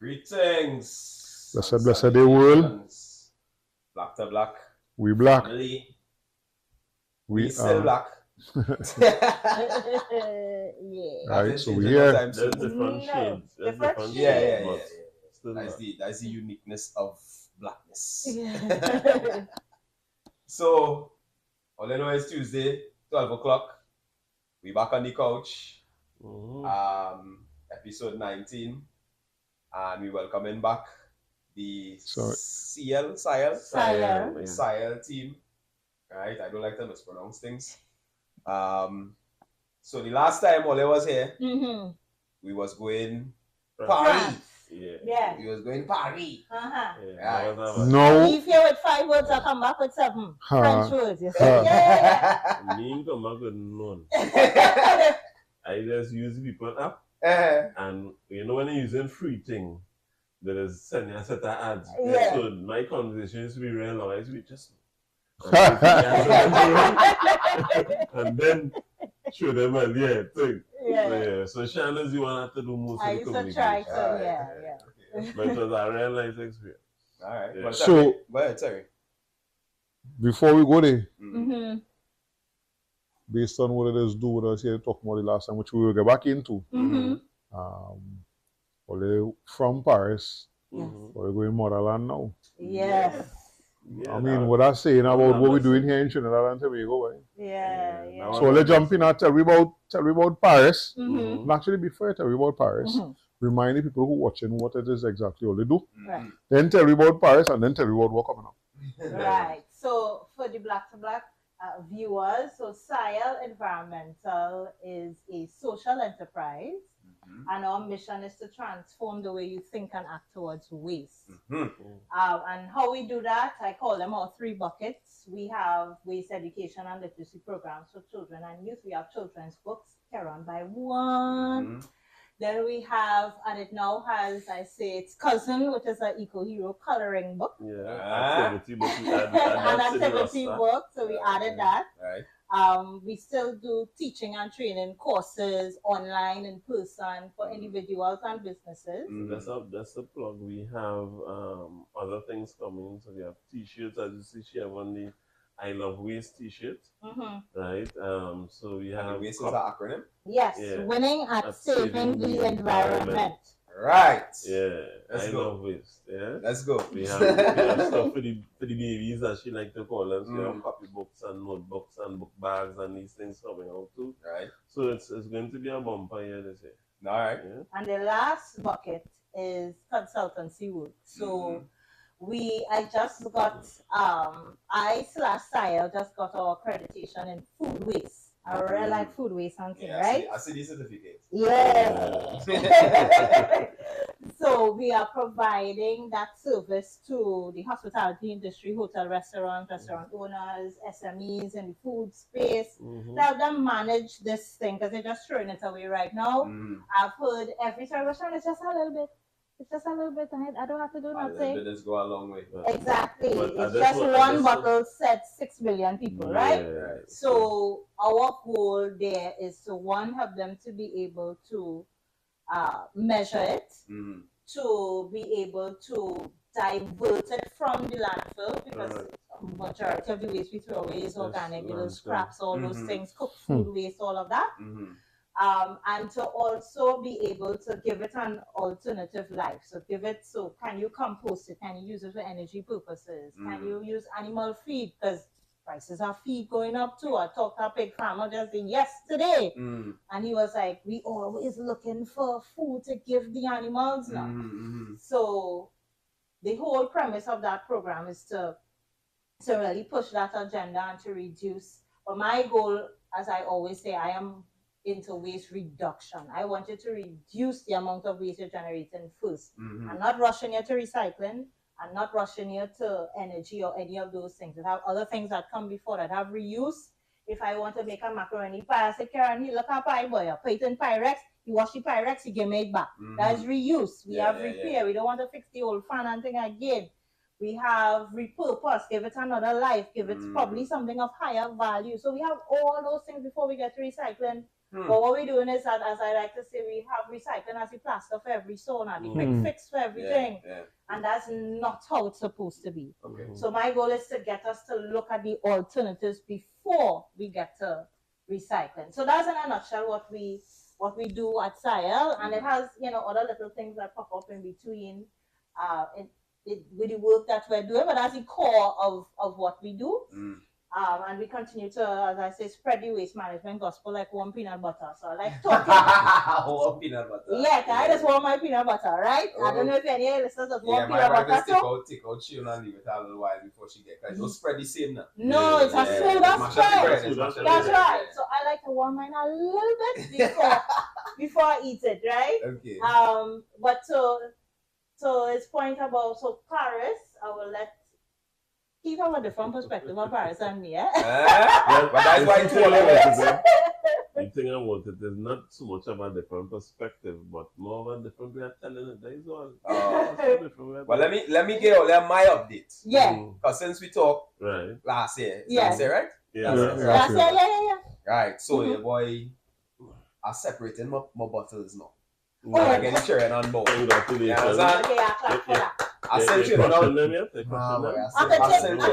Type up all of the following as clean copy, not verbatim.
Greetings. Blessed day world. Black to black. We black. Family. We still black. Yeah. Right, so we here. here. There's different shades. There's different Yeah. shades, but still That's the uniqueness of blackness. Yeah. So, all I know is Tuesday, 12 o'clock. We back on the couch. Episode 19. And we welcoming back the SIEL team. Right? I don't like to mispronounce things. So the last time Ole was here, we was going Paris. Yeah. We was going Paris. Yeah. Right. No. Leave here with 5 words, I'll come back with 7. French words. You say, yeah. Me come back with none. I just use people up. And you know when you're using free thing, there is sending a set of ads. Yeah. So my conversation used to be real long. I used to be just and then show them a thing. Yeah. So Shannon, you want to do most I of the used to communication. try to, yeah. But it was a real life experience. Alright. Yeah. So, sorry. before we go there, Mm-hmm. based on what it is do with us here, talking about the last time, which we will get back into, Mm-hmm. Ole from Paris, Yes. we're going motherland now. Yes. Yeah, I mean, what I'm saying about what we're doing here in Trinidad and Tobago, right? Yeah. So let's jump in and tell me about Paris. Mm-hmm. And actually, before I tell you about Paris, remind the people who are watching what it is exactly all they do. Right. Then tell you about Paris and then tell you about what coming up. Right. So for the Black to Black viewers, so SIEL Environmental is a social enterprise, and our mission is to transform the way you think and act towards waste. And how we do that, I call them our 3 buckets. We have waste education and literacy programs for children and youth. We have children's books, Care On by One. Then we have, and it now has, I say, its cousin, which is an Eco Hero coloring book. Activity book. An activity book, so we added that. Right. Mm-hmm. We still do teaching and training courses online, in person, for individuals and businesses. That's the plug. We have other things coming. So we have t-shirts, as you see, she have on the I Love Waste t-shirt. Right? So we have... waste is an acronym? Yes, winning at saving the environment. Right. Yeah. Let's I go. Love Waste. Yeah. Let's go. We have stuff for the babies, as she like to call them. So we have copybooks and notebooks and book bags and these things coming out too. Right. So it's going to be a bumper here this year. All right. Yeah. And the last bucket is consultancy work. So I just got, I/SIEL just got our accreditation in food waste. I really like food waste and things, right? I see the certificates. Yeah. So we are providing that service to the hospitality industry, hotel, restaurant owners, SMEs in the food space. Help them manage this thing because they're just throwing it away right now. I've heard every service it's just a little bit. It's just a little bit. I don't have to do nothing. Let's go a long way. Exactly. It's just one bottle set 6 billion people, right? So our goal there is to help them to be able to measure it, to be able to divert it from the landfill, because majority of the waste we throw away is organic, those scraps, all those things, cooked food waste, all of that. And to also be able to give it an alternative life. So can you compost it? Can you use it for energy purposes? Can you use animal feed? Because prices of feed going up too. I talked to a pig farmer just yesterday. And he was like, we always looking for food to give the animals now. So the whole premise of that program is to really push that agenda and to reduce. But my goal, as I always say, I am into waste reduction. I wanted to reduce the amount of waste you're generating first. I'm not rushing you to recycling. I'm not rushing you to energy or any of those things. I have other things that come before that have reuse. If I want to make a macaroni pie, I say, Karen, you look at pie boy, put it in Pyrex, you wash the Pyrex, you give it back. That's reuse. We have repair. We don't want to fix the old fan and thing again. We have repurpose, give it another life, give it probably something of higher value. So we have all those things before we get to recycling. But what we're doing is that, as I like to say, we have recycling as the plaster for every sauna, the quick fix for everything. And that's not how it's supposed to be. So my goal is to get us to look at the alternatives before we get to recycling. So that's in a nutshell what we do at SIEL, and it has, you know, other little things that pop up in between with the work that we're doing, but that's the core of what we do. And we continue to, as I say, spread the waste management gospel like warm peanut butter. So I like talking. Warm peanut butter. Yeah, I just want my peanut butter, right? I don't know if any listeners of warm peanut butter. Take out Sian and leave it a little while before she gets it. Don't spread the same now. No, it's a smoother spread. That's right. So I like to warm mine a little bit before I eat it, right? Okay. But so it's point about Paris. I will let Keith have a different perspective of Paris and me, but that's why it's all of it. The thing about it is not so much of a different perspective, but more of a different way of telling it. That is all. Well, let me get all my updates. Yeah. Because since we talked last year, last year, right? Yeah. Right. So your boy are separating my bottles now. I get sharing on board. I sent you out. I can take a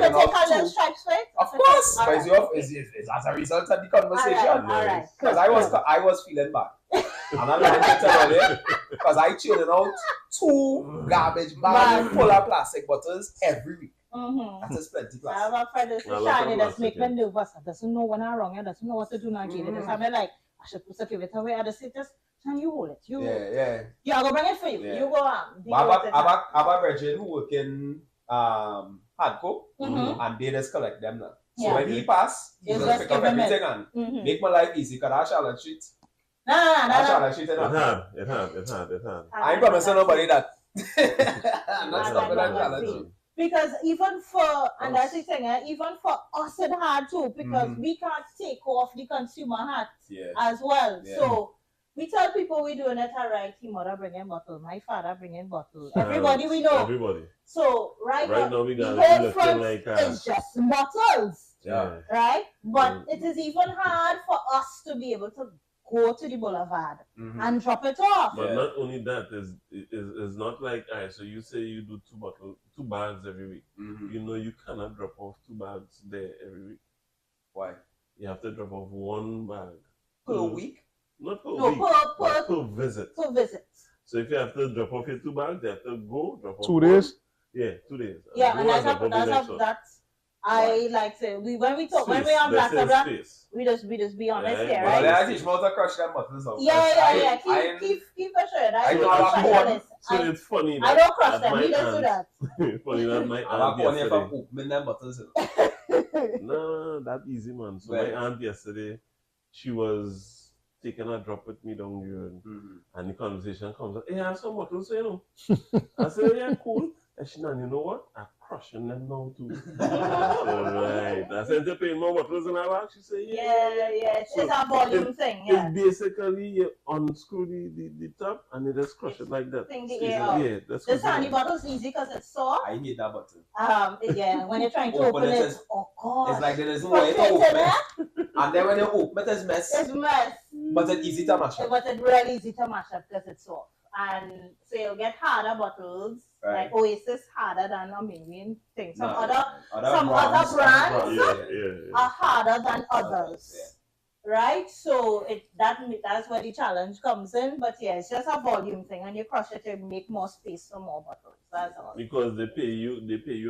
little stripes for it. Of course, it's as a result of the conversation. Because I was feeling bad, and I'm not going to tell you because I churning out 2 garbage bags full of plastic bottles every week. That is plenty plastic. I have a friend that's shiny that's making me nervous. I doesn't know when I'm wrong. I doesn't know what to do now. I'm like, I should put give it away. I just say, can you hold it? Yeah, I'll go bring it for you. Yeah. You go on. I have a brethren who work in hardcore, and they just collect them now. So when he pass, he just pick up everything and make my life easy. Because I shall treat. No. It had. I ain't promising nobody that. I'm not stopping that challenge. Because even for, and that's the thing, even for us it hard too, because we can't take off the consumer hat as well. Yeah. So we tell people we're doing it all right. His mother bringing bottle, my father bringing bottle. Everybody we know. Everybody. So right now we the got whole front is just bottles. Yeah. Right? But it is even hard for us to be able to go to the boulevard and drop it off. But not only that, is not like, so you say you do 2 bags every week. You know you cannot drop off 2 bags there every week. Why? You have to drop off 1 bag. Per week? Not per week, but per visit. Per visit. So if you have to drop off your 2 bags, you have to go drop off 2 days? Yeah, 2 days. Yeah, and that's I like to when we on Black Sabbath, we just be honest here, right? Well, I teach about to crush them buttons out. Yeah. Keep it sure. So it's funny. I don't crush them. He does do that. It's funny that my aunt yesterday. No, that easy, man. So my aunt yesterday, she was taking a drop with me down here, and the conversation comes up. Hey, I have some bottles, you know. I said, yeah, cool. And she said, you know what? I'm crushing them now too. Alright. I said, you're paying more bottles in our bag? She said, yeah. It's a volume thing. Yeah. It's basically you unscrew the top and you just crush it like that. The air out. Yeah, that's the sandy bottle's easy because it's soft. I need that bottle. Yeah, when you're trying to open it, oh god. It's like there is no way to open it. And then when you open it, it's mess. It's mess. But it's easy to mash up. But it's really easy to mash up because it's soft. And so you'll get harder bottles, like Oasis harder than a million things. Some other brands are harder than others. Right? So that's where the challenge comes in. But yeah, it's just a volume thing, and you crush it to make more space for more bottles. That's all. Because they pay you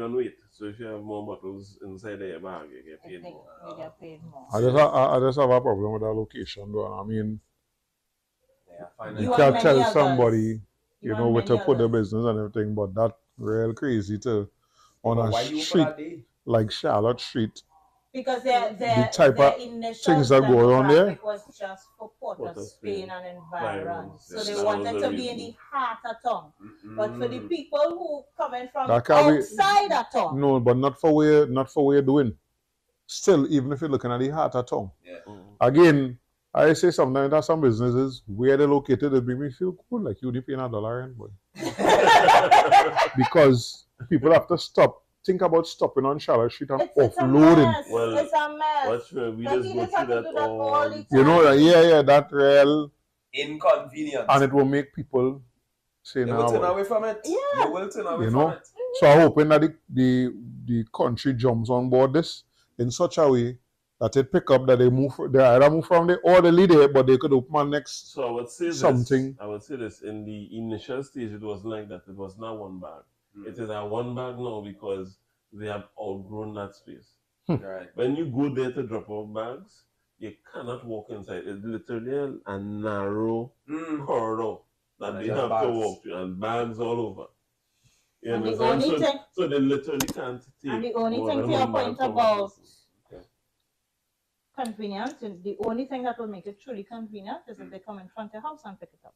on weight. So if you have more bottles inside your bag, you get paid more. You get paid more. I just have a problem with that location though. I mean, you can't tell somebody, you know, where to put the business and everything, but that real crazy to on a street like Charlotte Street. Because the type of things that go on there. It was just for Port of Spain and environs. So they wanted to be in the heart of town. But for the people who coming from outside of town. No, but not for where you're doing. Still, even if you're looking at the heart of town. Again, I say sometimes that some businesses, where they're located, they make me feel cool, like you only paying $1 rent, boy. Because people have to stop think about stopping on Charlotte Street and It's offloading. It's a mess. What's we just go through that all the time. You know, that real inconvenience. And it will make people say, they will turn away from it. Yeah. They will turn away from it. So I'm hoping that the country jumps on board this in such a way that it pick up, that they either move from the orderly there, but they could open next. So I would say something. I would say this, in the initial stage it wasn't like that. It was not one bag. It is a one bag now because they have outgrown that space. Right. When you go there to drop off bags, you cannot walk inside. It's literally a narrow corridor that they have to walk through, and bags all over. You understand? So they literally can't take. And the only thing to your point about convenience, the only thing that will make it truly convenient is if they come in front of your house and pick it up.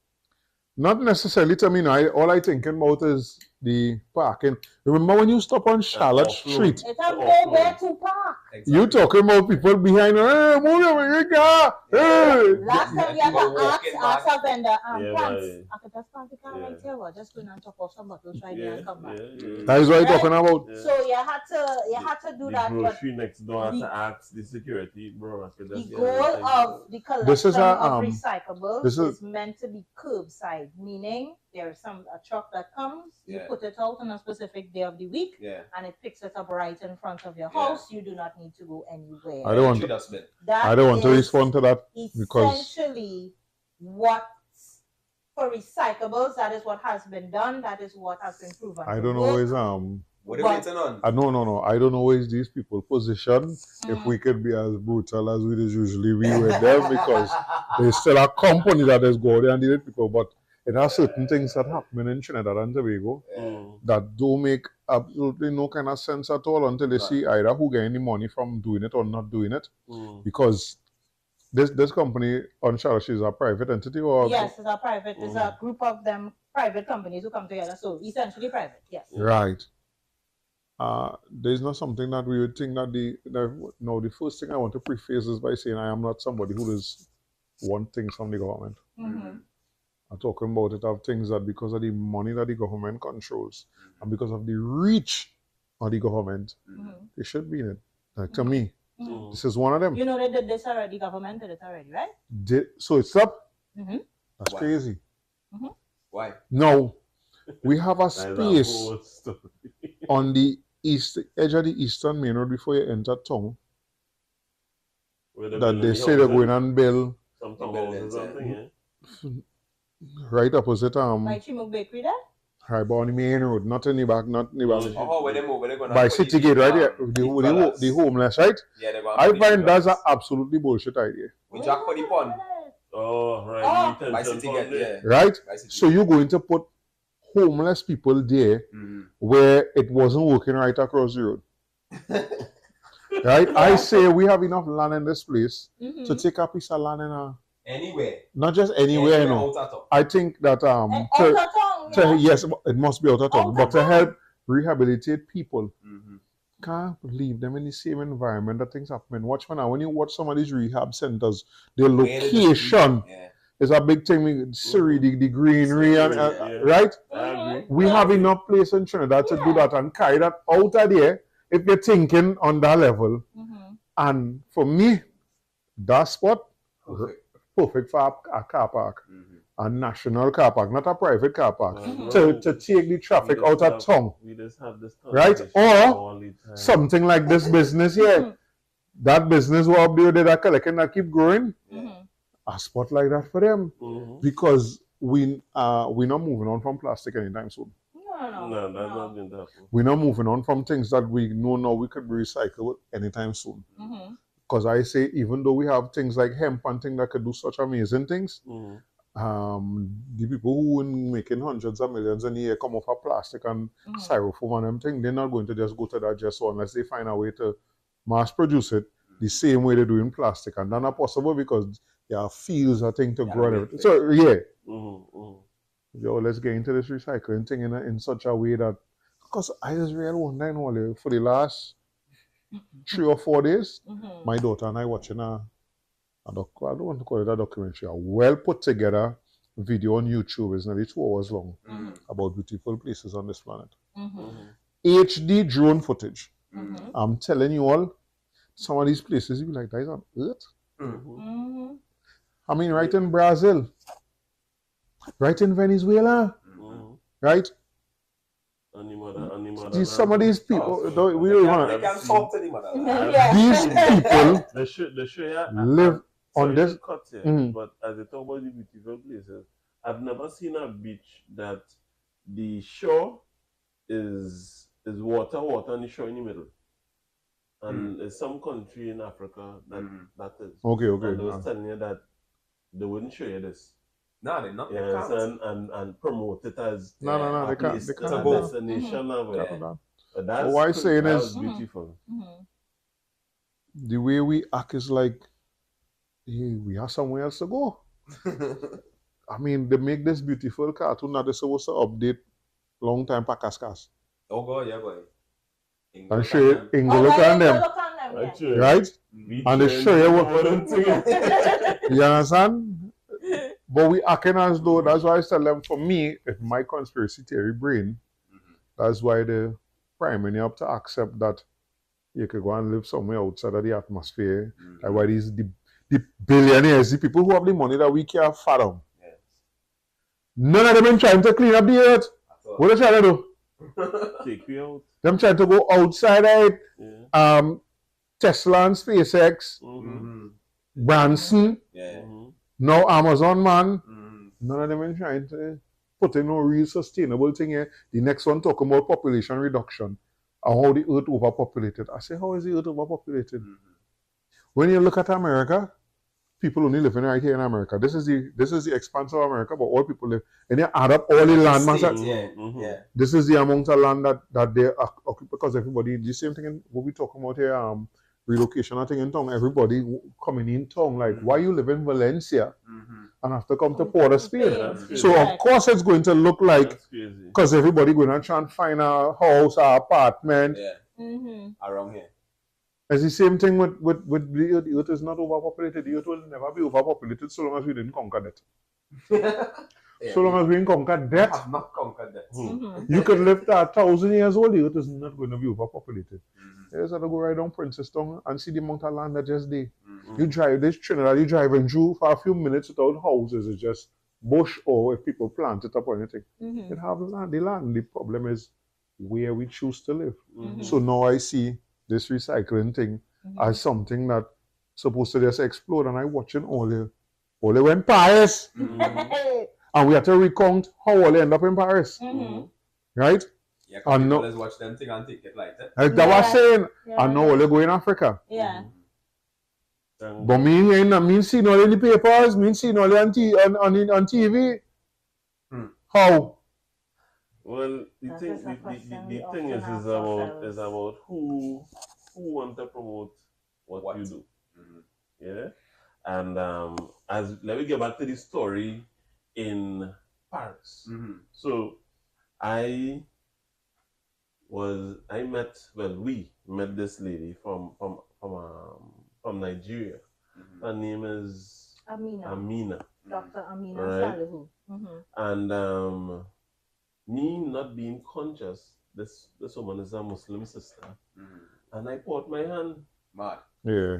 Not necessarily to me. All I thinking about is the parking. Remember when you stop on Charlotte Street? It's a nowhere to park. Exactly. You talking about people behind, hey, move your car. Hey. Last time you had to ask a vendor, pants. I could just park the car right here. Just go and top off some bottles right there and come back. That is what you're talking about. Yeah. So you had to do that. The grocery next door had to ask the security, bro. The goal of the collection of recyclables is meant to be curbside, meaning there's a truck that comes, you put it out on a specific day of the week, and it picks it up right in front of your house. You do not need to go anywhere. I don't want to respond to that because essentially what for recyclables, that is what has been done. That is what has been proven. I don't always what are you waiting on? No. I don't always these people position if we could be as brutal as we usually be with them, because there's still a company that is going there and deal with people, but it has certain things that happen in Trinidad and Tobago that don't make absolutely no kind of sense at all until they see either who getting the money from doing it or not doing it. Because this company on Charlotte is a private entity, or yes, it's a private. It's a group of them private companies who come together. So essentially private. Yes. Right. There's not something that we would think that the first thing I want to preface is by saying I am not somebody who does want things from the government. I'm talking about it of things that because of the money that the government controls and because of the reach of the government, they should be in it. Like, to me, this is one of them. You know they did this already, government did it already, right? So it's up? That's crazy. Why? No. We have a space on the edge of the eastern main road before you enter town that they say they're going and build right opposite by Chimuk Bakery there? Right, but on the main road, not in the back, not in the back. Oh, where they move, where they gonna by City Gate, right there, the homeless, right? Yeah, they're going. I find that's an absolutely bullshit idea. We jack for the pond. Oh, right. By City Gate, yeah. Right? So you're going to put homeless people there where it wasn't working right across the road. Right? I say we have enough land in this place to take a piece of land in anywhere. Not just anywhere, you know. I think that yes, it must be out of town, but to help rehabilitate people, can't leave them in the same environment that things happen. Watch for now. When you watch some of these rehab centers, the location is a big thing. Surrey, the greenery, right? We have enough place in Trinidad to do that and carry that out of there if you're thinking on that level. And for me, that spot, perfect for a car park. A national car park, not a private car park, to take the traffic out of town. We just have this right? Or something like this business here. That business will up there that collecting that keep growing. A spot like that for them. Because we're not moving on from plastic anytime soon. No, that's not been that. We're not moving on from things that we know now we could recycle anytime soon. Because I say, even though we have things like hemp and things that could do such amazing things, the people who are making hundreds of millions in a year come off of plastic and styrofoam and them thing, they're not going to just go to that just so unless they find a way to mass produce it the same way they do in plastic. And that's not possible because there are fields a thing to grow and everything. So yo, let's get into this recycling thing in such a way that, because I just realized one time only for the last 3 or 4 days, my daughter and I watching I don't want to call it a documentary, a well put together video on YouTube. It's nearly 2 hours long about beautiful places on this planet. HD drone footage. I'm telling you all, some of these places you be like, that is on Earth. I mean, right in Brazil, right in Venezuela, right? Some of these people, we don't want they can't talk to them. These people live on this. But as they talk about the beautiful places, I've never seen a beach that the shore is water and the shore in the middle. And there's some country in Africa that is. Okay. And I was telling you that they wouldn't show you this. No, they're not. Yes, and promote it as no, they can't. It's a destination of it. But that's what I'm saying is beautiful. The way we act is like, hey, we have somewhere else to go. I mean, they make this beautiful cartoon that they're supposed to update long time for Cascas. Oh God, yeah, boy. And show you Ingolo and them. Right? And they show you what. You understand? But we acting as though, that's why I tell them, for me, if my conspiracy theory brain, that's why the prime minister have to accept that you could go and live somewhere outside of the atmosphere. That's why these the billionaires, the people who have the money that we can't fathom. Yes. None of them been trying to clean up the earth. What are they trying to do? Take you out. Them trying to go outside of it. Tesla and SpaceX. Branson. Now Amazon, man. None of them been trying to put in no real sustainable thing here. The next one talking about population reduction and how the earth overpopulated. I say, how is the earth overpopulated? When you look at America, people only living right here in America. This is the expanse of America, but all people live. And you add up all the land masses. This is the amount of land that they occupy, because everybody, the same thing in what we talking about here, relocation, I think in town, everybody coming in town, like, why you live in Valencia and have to come to Port of Spain? So of course it's going to look like, because everybody going to try and find a house or apartment around here. It's the same thing with the earth. The earth is not overpopulated. The earth will never be overpopulated so long as we didn't conquer that. So long as we didn't conquer that. We have not conquered that. You could live to 1,000 years old, the earth is not going to be overpopulated. You just have to go right down Princeton and see the amount of land that just there. You drive this Trinidad, you driving through for a few minutes without houses, it's just bush, or if people plant it up or anything. It have the land. The problem is where we choose to live. So now I see this recycling thing as something that supposed to just explode, and I watching all they went Paris. And we have to recount how all they end up in Paris. Right? Yeah, and no, let's watch them thing and take it like that. Like that was saying, and now all they go in Africa. But me seeing all in the papers, me seeing all on TV. How? Well, the thing is about who want to promote what you do. Yeah? And let me get back to the story in Paris. So we met this lady from Nigeria. Her name is Amina. Dr. Amina Salihu. And me not being conscious, this woman is a Muslim sister. And I put my hand. Mad. Yeah.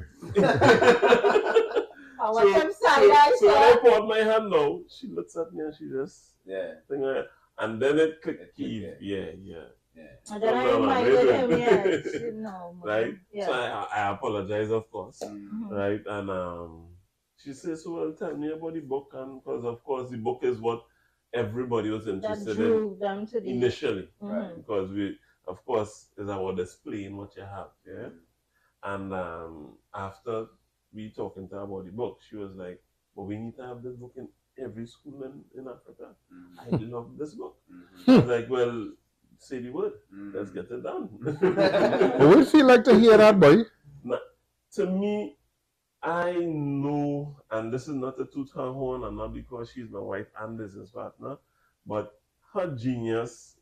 So when I put my hand now, she looks at me and she just and then it clicked. And then I reminded him, right? So I apologize, of course. Right? And she says, well, tell me about the book, and because of course the book is what everybody was interested in initially. Right? Because we, of course, is about displaying what you have. Yeah. And after we talking to her about the book, she was like, but we need to have this book in every school in Africa. I love this book. I was like, well, say the word. Let's get it done. What would you like to hear that, boy? Now, to me, I know, and this is not a toot her horn, and not because she's my wife and business partner, but her genius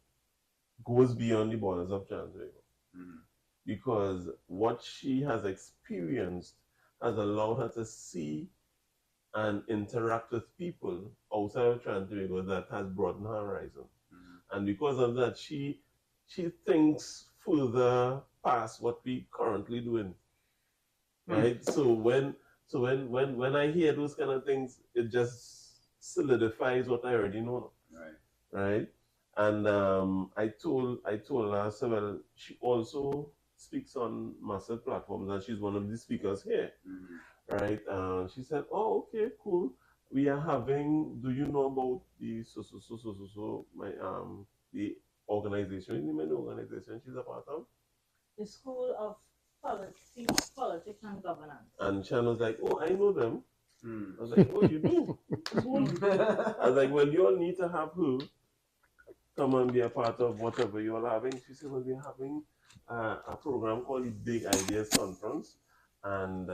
goes beyond the borders of Trinidad Tobago. Because what she has experienced has allowed her to see and interact with people outside of Trinidad Tobago that has broadened her horizon. And because of that, she she thinks further past what we currently doing, right? So when I hear those kind of things, it just solidifies what I already know, right? And I told her, so well, she also speaks on massive platforms, and she's one of the speakers here, right? She said, "Oh, okay, cool. We are having. Do you know about the my the organization? You know the organization she's a part of? The School of Politics and Governance." And Shan was like, "Oh, I know them." I was like, "Oh, you do?" I was like, "Well, you all need to have her come and be a part of whatever you all having." She said, "Well, we're having a program called the Big Ideas Conference, and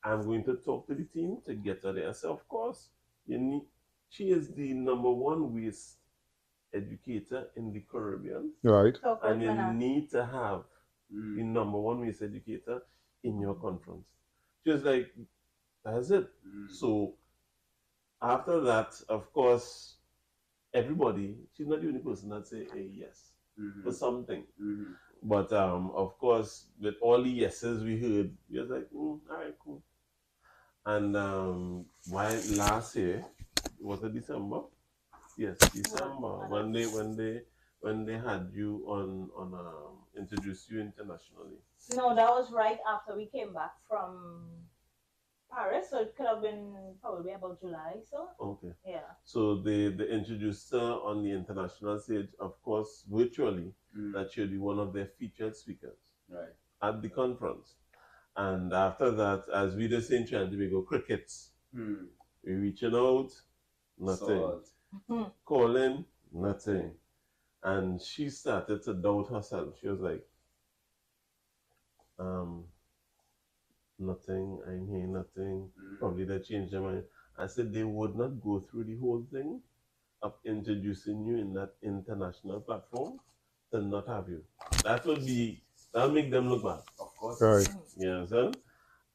I'm going to talk to the team to get her there." So, of course, she is the #1 waste educator in the Caribbean. Right. And you need to have the #1 waste educator in your conference. She was like, that's it. So, after that, of course, everybody, she's not the only person that say a yes for something. But of course, with all the yeses we heard, we was like, all right, cool. And why last year, was it December? Yes, December. When they had you on introduce you internationally. No, that was right after we came back from Paris, so it could have been probably about July. So okay, yeah. So they introduced her on the international stage, of course, virtually. That she'll be one of their featured speakers at the conference. And after that, as we just in Trinidad Tobago crickets, we reaching out, nothing, calling, nothing, and she started to doubt herself. She was like, nothing, I'm here, nothing. Probably they changed their mind. I said they would not go through the whole thing of introducing you in that international platform to not have you. That'll make them look bad. Of course. Right. You understand?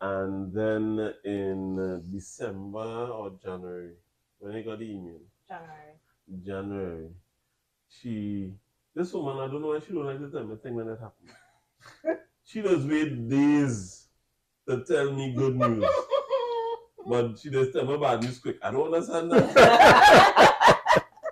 And then in December or January, when I got the email. January. This woman, I don't know why she don't like to tell me thing when it happened. She does wait days to tell me good news. But she just tell me bad news quick. I don't understand that.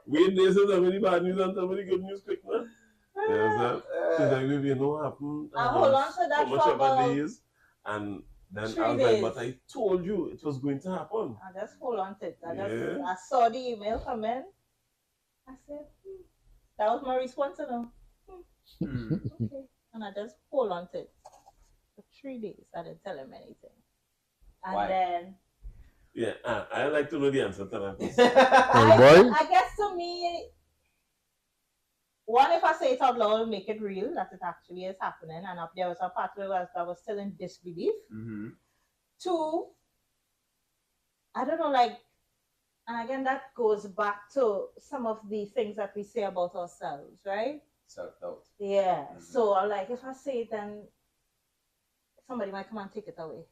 Wait days to tell me the bad news and tell me the good news quick, man. You understand? She's like, maybe you know what happened. Hold on to that for much of a days. And then I was like, but I told you it was going to happen. I just hold on to it. I saw the email come in. I said, that was my response to them. Okay. And I just hold on to it. For 3 days, I didn't tell him anything. And then... Yeah, I like to know the answer to that. I guess to me, one, if I say it out loud, make it real, that it actually is happening. And if there was a part where I was still in disbelief. 2, I don't know, like, and again, that goes back to some of the things that we say about ourselves, right? Self-doubt. Yeah. So, like, if I say it, then somebody might come and take it away.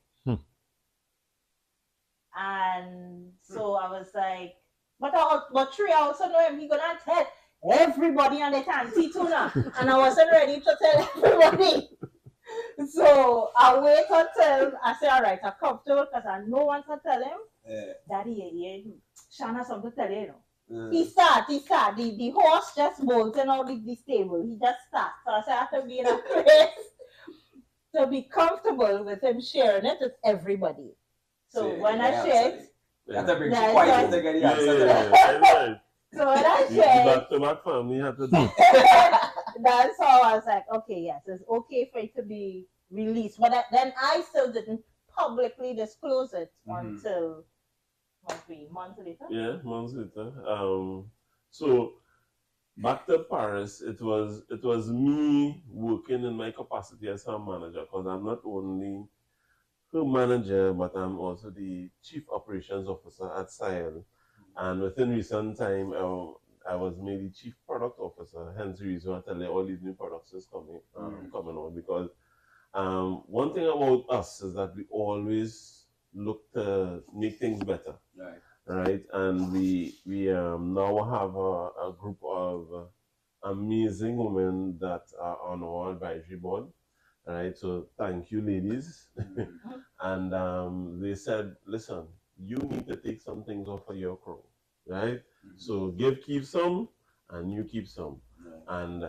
And so I was like, but Trey, I also know him. He gonna tell everybody on the tanty too now. And I wasn't ready to tell everybody. So I wait until I say, all right, I'm comfortable because I know once I tell him, Daddy, Sean has something to tell you, you know. He start. The horse just bolting out the stable. He just starts. So I say I have to be in a place to be comfortable with him sharing it with everybody. So when I share it, you have to bring you quiet to get the answer to that. So when I share it, back-to-back family have to do. That's how I was like, okay, yes, it's okay for it to be released. But then I still didn't publicly disclose it until months later. Yeah, months later. So back to Paris, it was me working in my capacity as her manager, because I'm not only her manager, but I'm also the chief operations officer at SIEL. And within recent time, I was made the chief product officer. Hence the reason I tell you all these new products is coming on. Because one thing about us is that we always look to make things better. Right? And we now have a group of amazing women that are on our advisory board. Right, so thank you, ladies. And they said, listen, you need to take some things off of your crew, right? So keep some, and you keep some. And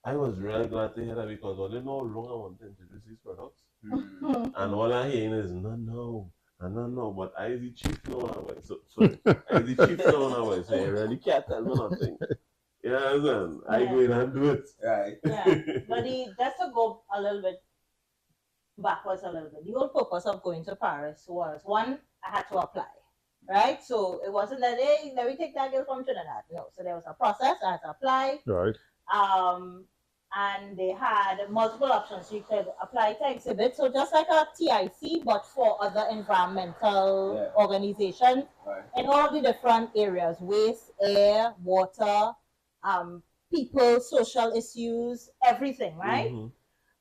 I was really glad to hear that, because I didn't know how long I want to introduce these products. And all I'm hearing is, no. But I the chief now, so I the chief now, so you really can't tell me nothing. Yeah, I go in and do it. Right. Yeah. But just to go a little bit backwards a little bit, the whole purpose of going to Paris was, one, I had to apply. Right? So it wasn't that, hey, let me take that girl from Trinidad. No. So there was a process. I had to apply. Right. And they had multiple options. You could apply to exhibit, so just like a TIC, but for other environmental organizations in all the different areas: waste, air, water, people, social issues, everything, right?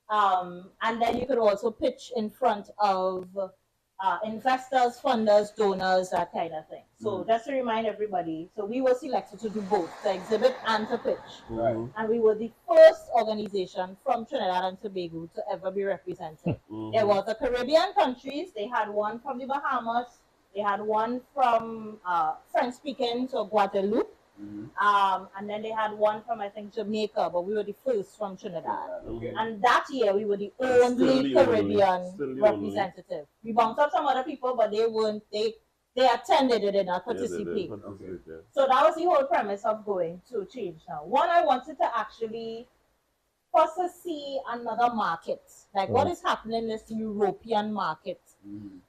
And then you could also pitch in front of investors, funders, donors, that kind of thing. So just to remind everybody, so we were selected to do both, to exhibit and to pitch. And we were the first organization from Trinidad and Tobago to ever be represented. There was the Caribbean countries. They had one from the Bahamas. They had one from French-speaking, so Guadeloupe. And then they had one from, I think, Jamaica, but we were the first from Trinidad. And that year we were the only Caribbean representative. We bounced up some other people, but they weren't, they attended, they did not participate. So that was the whole premise of going to Change Now. One, I wanted to actually first to see another market, like what is happening in this European market.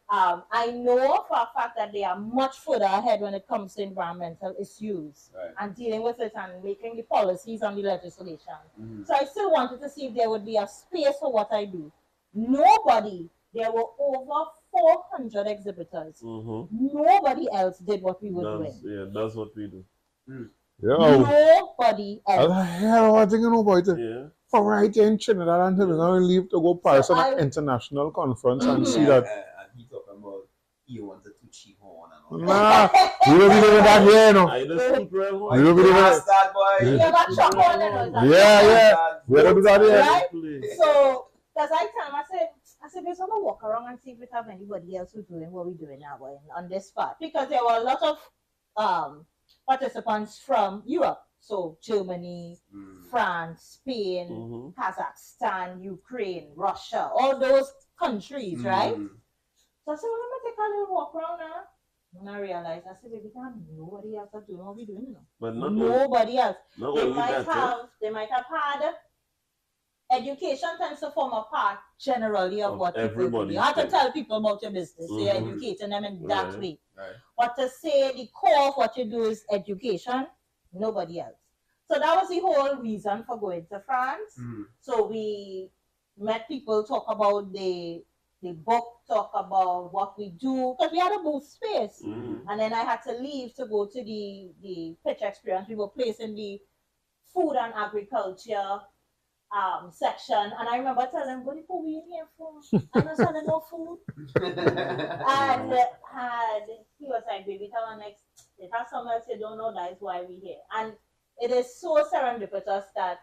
I know for a fact that they are much further ahead when it comes to environmental issues and dealing with it and making the policies and the legislation. So I still wanted to see if there would be a space for what I do. Nobody, there were over 400 exhibitors. Nobody else did what we were doing. Yeah, that's what we do. Nobody else. The hell I think about it. Yeah. For right here in Trinidad and Tobago, leave to go Paris on an international conference and see that. And he talking about he wanted to cheat on and all. Nah, we don't be doing that here, you know. I just We don't be doing that. Boy. You got shot on and Yeah. We don't do that here. Right? So, because I tell him, I said, let's walk around and see if we have anybody else who's doing what we're doing now on this part. Because there were a lot of participants from Europe. So Germany, France, Spain, Kazakhstan, Ukraine, Russia, all those countries, right? So I said, well, let me take a little walk around now. And I realized, I said, baby, nobody else is doing what we're doing, you know. But nobody else. They might have had education tends to form a part generally of what people do. You have to tell people about your business. So you're educating them in that way. But to say the core of what you do is education, nobody else. So that was the whole reason for going to France. So we met people, talk about the book, talk about what we do, because we had a booth space. And then I had to leave to go to the pitch experience. We were placed in the food and agriculture section, and I remember telling them, what are we in here for? I'm not selling no food. And he was like, baby, tell her next, if there's something else you don't know, that is why we're here. And it is so serendipitous that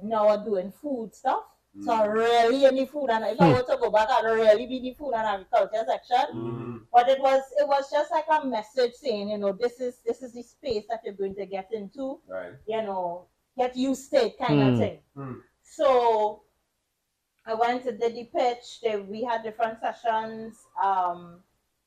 now we're doing food stuff. So really in the food, and if I were to go back, I'd really be the food and agriculture section. But it was just like a message saying, you know, this is the space that you're going to get into. You know, get used to it kind of thing. So I went to did the pitch. We had different sessions.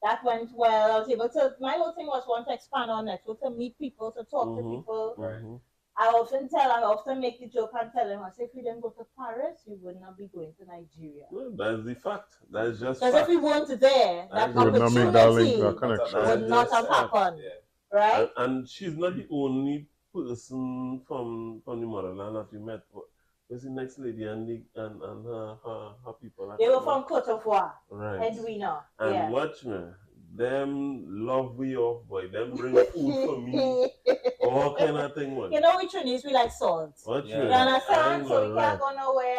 That went well. I was able to, my whole thing was want to expand on it, to meet people, to talk to people. I often make the joke and tell them, I say, if we didn't go to Paris, you would not be going to Nigeria. Well, that's the fact. That's just because if we weren't there, that opportunity would not have happened. Right? And she's not the only person from the motherland that we met. There's the next lady and her people. They were from Cote d'Ivoire. Right. Edwina. And watch me. Them love we off, boy. Them bring food for me. All kind of thing, man. You know, we Chinese, we like salt. Watch you understand? So we can't go nowhere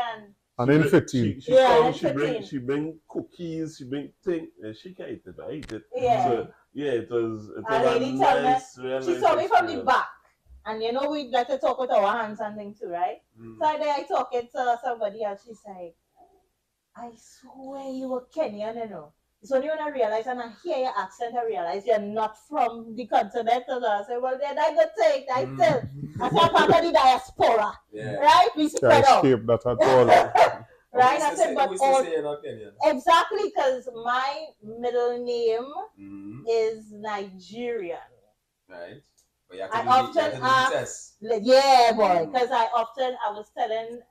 and then 15. She bring cookies, she bring things. She can eat it, I eat it. Yeah. So, yeah, it was a lady nice, she saw me from the back. And you know, we like to talk with our hands and things too, right? So I talking to somebody else, she's like, I swear you were Kenyan, you know. It's only when I realize and I hear your accent, I realize you're not from the continent. And I say, well, then I go take, I tell. I say, I'm part of the diaspora. Yeah. Right? We spread out. Escape that at all. Right? I said, but all, exactly, because my middle name is Nigerian. Right. But I often ask, yeah, boy, because I was telling,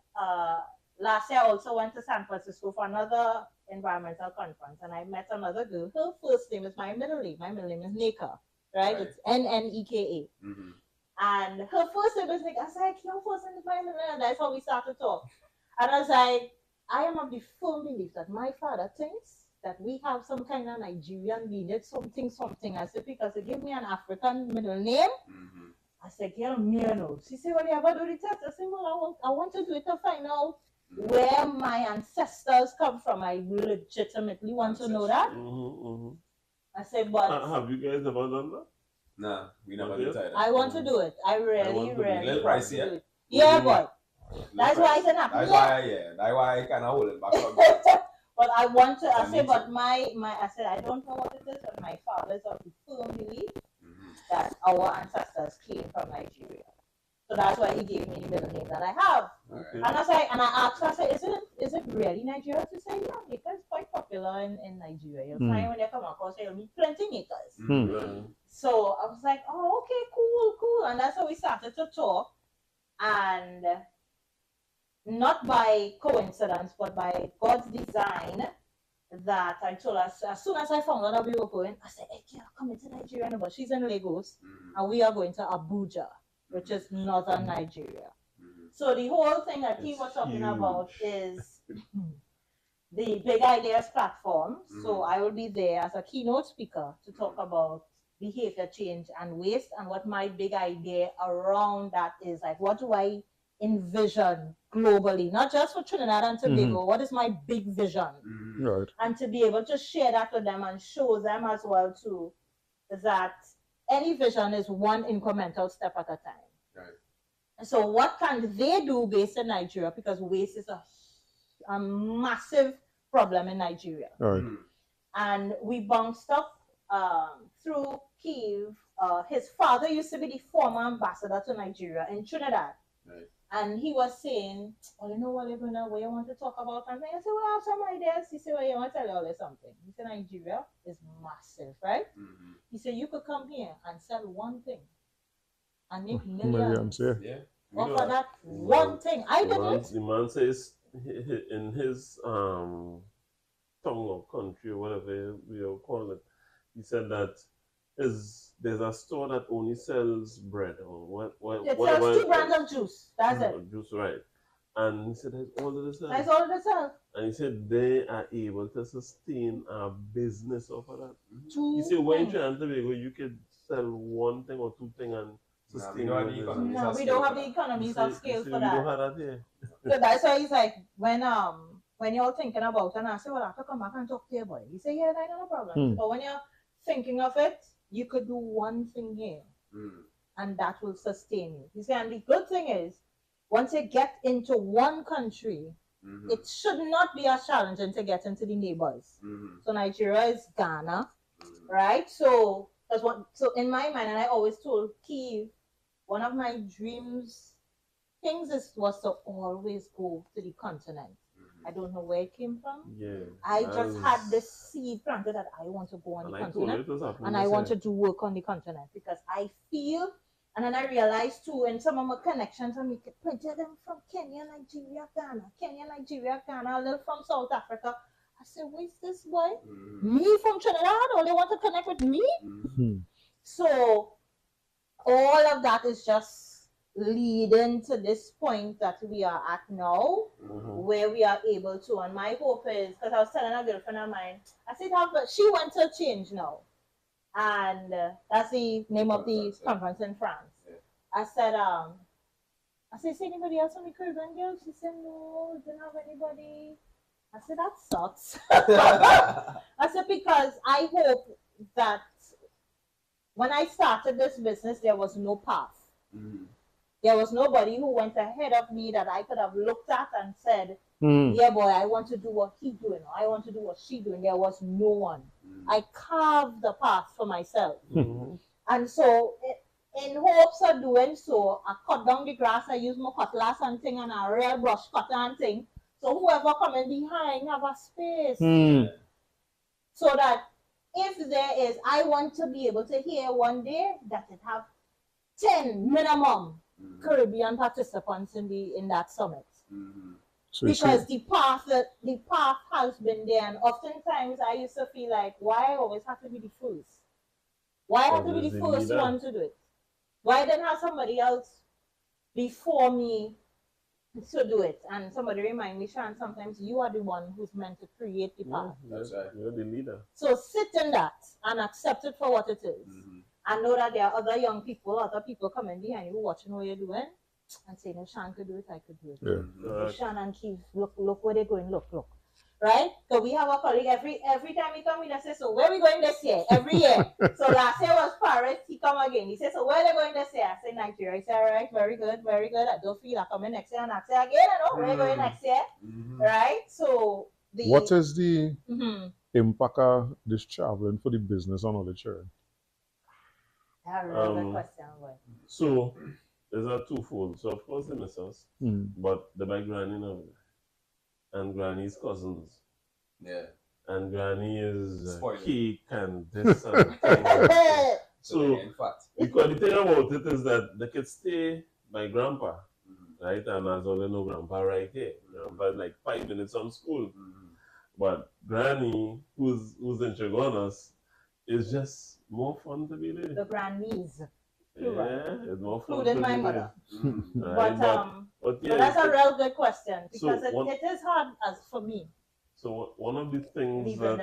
last year I also went to San Francisco for another environmental conference, and I met another girl. Her first name is my middle name. My middle name is Neka, right? It's Nneka. And her first name is Neka. I was like, your first name is my middle name. And that's how we started to talk. And I was like, I am of the firm belief that my father thinks that we have some kind of Nigerian lineage, something. I said, because they give me an African middle name. I said, yeah, me know. She said, well, you ever do the test? I said, well, I want to do it to find out where my ancestors come from. I legitimately want to know that. I said, but have you guys ever done that? Nah, we never did that. I want to do it. I really want to do it. Yeah, boy. That's why I said that. That's why I kind of hold it back from But I want to. I said, but I said I don't know what it is, but my father's of the firm belief that our ancestors came from Nigeria. So that's why he gave me the middle name that I have. And I said, and I asked her, I said, is it really Nigeria? She said, yeah, Nika is quite popular in Nigeria. You'll find when you come across, you'll meet plenty Nikas. So I was like, oh, okay, cool. And that's how we started to talk. And not by coincidence, but by God's design, that I told her, as soon as I found out that we were going, I said, hey, girl, come into Nigeria. But she's in Lagos, and we are going to Abuja, which is northern Nigeria. So the whole thing that he was talking about is the Big Ideas platform. So I will be there as a keynote speaker to talk about behavior change and waste, and what my big idea around that is, like, what do I envision globally, not just for Trinidad and Tobago. What is my big vision? Right. And to be able to share that with them and show them as well too, that any vision is one incremental step at a time. Right. So what can they do based in Nigeria? Because waste is a massive problem in Nigeria. Right. And we bounced up through Kiev. His father used to be the former ambassador to Nigeria in Trinidad. Right. And he was saying, well, you know what, what you want to talk about? And I said, well, I have some ideas. He said, well, you want to tell you all this something. He said, Nigeria is massive, right? He said, you could come here and sell one thing and make millions. Yeah. Offer that one thing. I did it. The man says in his tongue or country or whatever we call it, he said that there's a store that only sells bread or it sells 2 brands of juice. That's it. Juice, right. And he said that's all of the sell. That's all of the sell. And he said they are able to sustain a business off of that. He said when you're trying to you could sell one thing or 2 things and sustain No, we don't have the economies of scale for that. We don't have that here. So that's why he's like, when you're thinking about it, and I say, well, I have to come back and talk to your boy. He say, yeah, that's no problem. But when you're thinking of it, you could do one thing here, and that will sustain you. He said, and the good thing is, once you get into one country, it should not be as challenging to get into the neighbors. So Nigeria is Ghana, right? So in my mind, and I always told Kiev, one of my dreams was to always go to the continent. I don't know where it came from. Yeah, I just had this seed planted that I want to go on the continent, and I want to do work on the continent because I feel, and then I realized too, in some of my connections, I make plenty of them from Kenya, Nigeria, Ghana, a little from South Africa. I said, where's this boy? Me from Trinidad? Or they want to connect with me? So all of that is just leading to this point that we are at now, where we are able to, and my hope is, because I was telling a girlfriend of mine, I said, she went to change now, and that's the name of the conference in France. I said, is anybody else on the Caribbean girl? She said, no, didn't have anybody. I said, that sucks. I said, because I hope that when I started this business, there was no path. There was nobody who went ahead of me that I could have looked at and said, yeah, boy, I want to do what he doing, or I want to do what she doing. There was no one. I carved the path for myself. And so, in hopes of doing so, I cut down the grass, I use my cutlass and thing, and a real brush cutter and thing. So whoever coming behind have a space. So that if there is, I want to be able to hear one day that it have 10 minimum Caribbean participants in that summit. So because the path has been there, and oftentimes I used to feel like, why I always have to be the first? Why I have to be the first one to do it? Why didn't have somebody else before me to do it? And somebody remind me, Sian, sometimes you are the one who's meant to create the path. That's right. You're the leader. So sit in that and accept it for what it is. And know that there are other young people, other people coming behind you watching what you're doing and saying, if Sian could do it, I could do it. If Sian and Keith, look where they're going, look. Right? So we have a colleague every time we come, we just say, so where are we going this year? Every year. So last year was Paris, he come again. He says, so where are they going this year? I say Nigeria. He said, all right, very good. I don't feel like coming next year and next year again. I know where are you going next year? Right? So what is the impact of this traveling for the business on all the children? That's a really good question. So there's a twofold. So of course they miss us, but they're by granny now. And Granny's cousins. And Granny is cake and this and that. So, because the thing about it is that they can stay by Grandpa, right? And as all they know, Grandpa right here. Grandpa is like 5 minutes from school. But Granny, who's in Chagonas, is just more fun to be there. The Grannies. Yeah, it's more fun. Including my mother. Right? But that's a real good question, because it is hard as for me. So one of the things that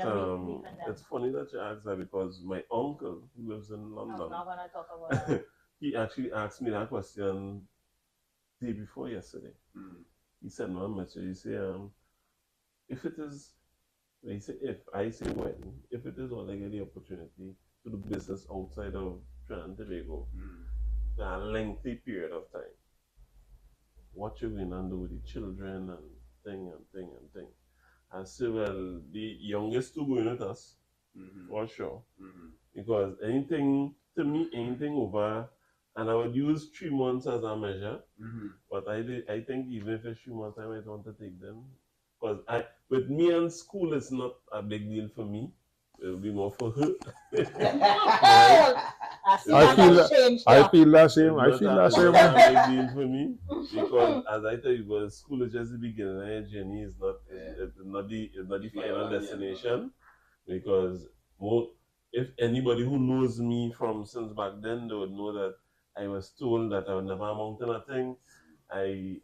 it's funny that you asked that, because my uncle who lives in London, I'm not gonna talk about it. he actually asked me that question the day before yesterday. He said, "No, Mitchell, you say if it is," he said, "If I say when, if it is all I get the opportunity to do business outside of Trinidad Tobago, a lengthy period of time, what you going to do with the children and thing." I said, well, the youngest two going with us, for sure. Because anything over, and I would use 3 months as a measure, but I think even if it's 3 months, I might want to take them. Because with me and school, it's not a big deal for me. It'll be more for her. I feel the same. I feel the same. It's not a big deal for me, because as I tell you, because school is just the beginning. And journey is not the final destination. Because if anybody who knows me from since back then, they would know that I was told that I would never amount to nothing. I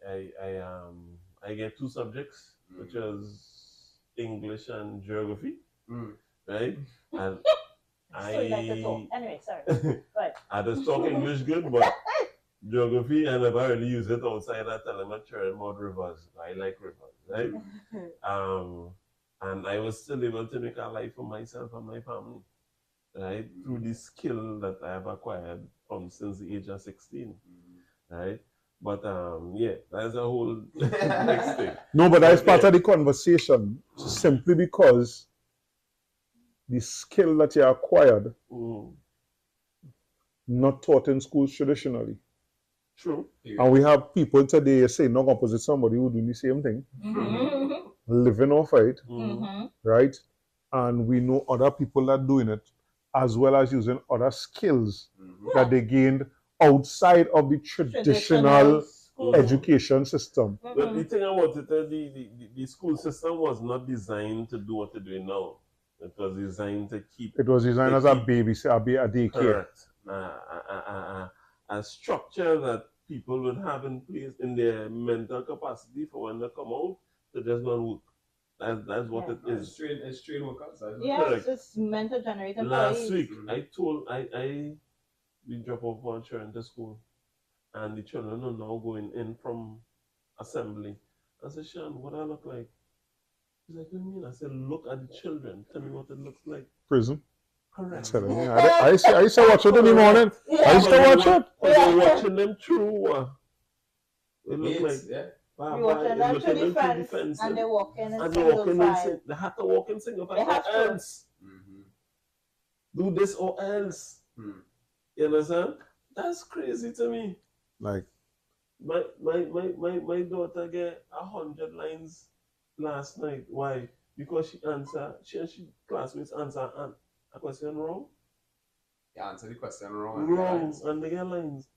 get 2 subjects, which is English and geography, right? And Anyway, sorry. I just talk English good, but geography, I never really use it outside of telemetry about rivers. I like rivers, right? And I was still able to make a life for myself and my family, right? Through the skill that I have acquired since the age of 16, right? But yeah, that's a whole next thing. No, but that's part of the conversation, simply because the skill that you acquired, not taught in schools traditionally. True. And we have people today saying, not opposite somebody who do the same thing, living off it, right? And we know other people that are doing it, as well as using other skills that they gained outside of the traditional education system. But the thing about it, the school system was not designed to do what they're doing now. It was designed to keep. It was designed as a daycare. Correct. A structure that people would have in place in their mental capacity for when they come out to just go and work. That's what it is. It's train workers. Yes, it's mental generated. Last week, we drop off one children to school, and the children are now going in from assembly. I said, Sian, what do I look like? He's like, what do you mean? I said, look at the children. Tell me what it looks like. Prison. Correct. I used to watch it in the morning. I used to watch it. You're watching them through. It look like You're watching them through the fence, and they walk in and they have to walk in single file or else. Do this or else. You understand? That's crazy to me. Like my daughter get 100 lines last night. Why? Because she classmates answer a question wrong. You answer the question wrong. Wrong, and they get lines.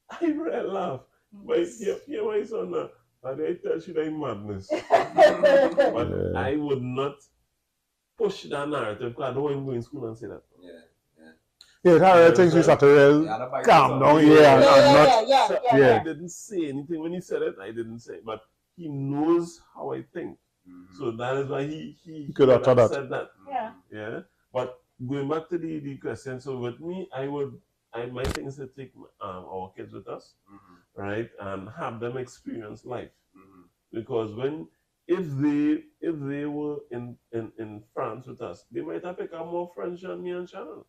I really laugh. But here my son now. And I tell you that madness. But I would not push that narrative because I don't want to go in school and say that. Yeah, Harriet thinks he's at a real calm down I didn't say anything when he said it. I didn't say it, but he knows how I think. So that is why he could have said that. Yeah. But going back to the question, so with me, my thing is to take our kids with us, right, and have them experience life. Because if they were in France with us, they might have picked up more French than me and Shannon.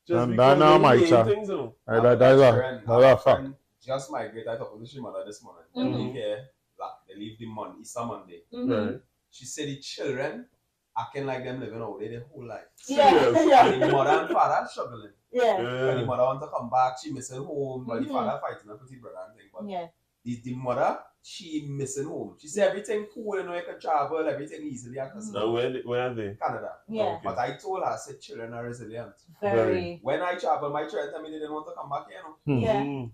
Just because they things, that's a fact. Just migrated out of the mother this morning. They leave the Easter Monday. Right. She said the children acting like them living out there their whole life. Yeah. The mother and father struggling. Yeah. When the mother want to come back, she missing home. But the father fighting up with the brother and thing. But the mother, she missing home. She said everything cool, you can travel, everything easily. Now where are they? Canada. Yeah. Okay. But I told her, I said children are resilient. Very. When I travel, my children tell me they didn't want to come back here. Yeah.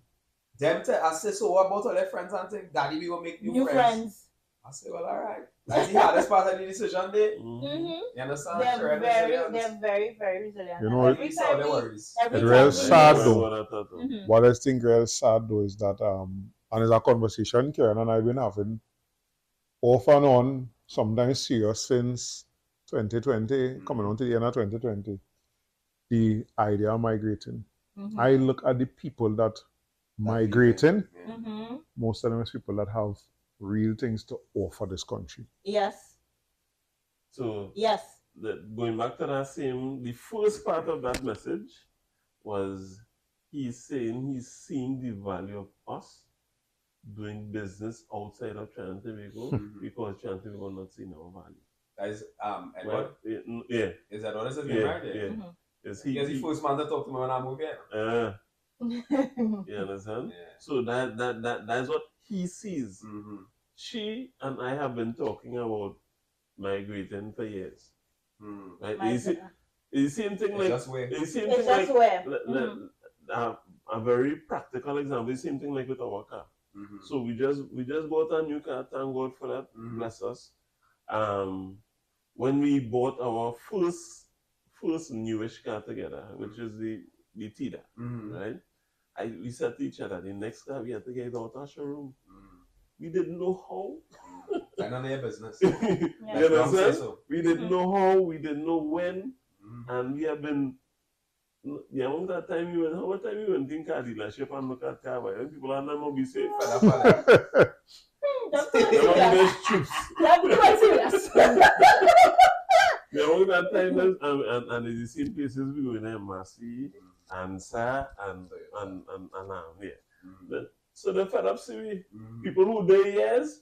Them I said, so what about all their friends and things? Daddy, we gonna make new friends. I said, well, all right. That's the hardest part of the decision day. You understand? They're very, very resilient. You know, every time it's real sad though. What I think real sad though is that and it's a conversation Karen and I've been having off and on, sometimes serious since 2020, coming on to the end of 2020. The idea of migrating. I look at the people that migrating, most of them is people that have real things to offer this country. Yes. So yes. Going back to that the first part of that message was he's saying he's seeing the value of us doing business outside of Trinidad Tobago because Trinidad Tobago not seeing our value. That is Edward? Yeah. Is that what is it? Yeah. Is he the first man to talk to me when I moved here? You understand? Yeah. So that's what he sees. She and I have been talking about migrating for years. Right? It's the same thing like a very practical example. The same thing like with our car. So we just bought a new car. Thank God for that. Bless us. When we bought our first newish car together, which is the Tida, right? We said to each other, the next car we had to get out our showroom. We didn't know how. None of your business. You understand? We didn't know how, we didn't know when, and we have been. The amount of time you went, how much time you went in car dealership and look at car buy, and people are not going to be safe. That's quite serious. The amount of time and it's the same places we go in Massey and Sa and yeah. So they're fed up, see people who do years.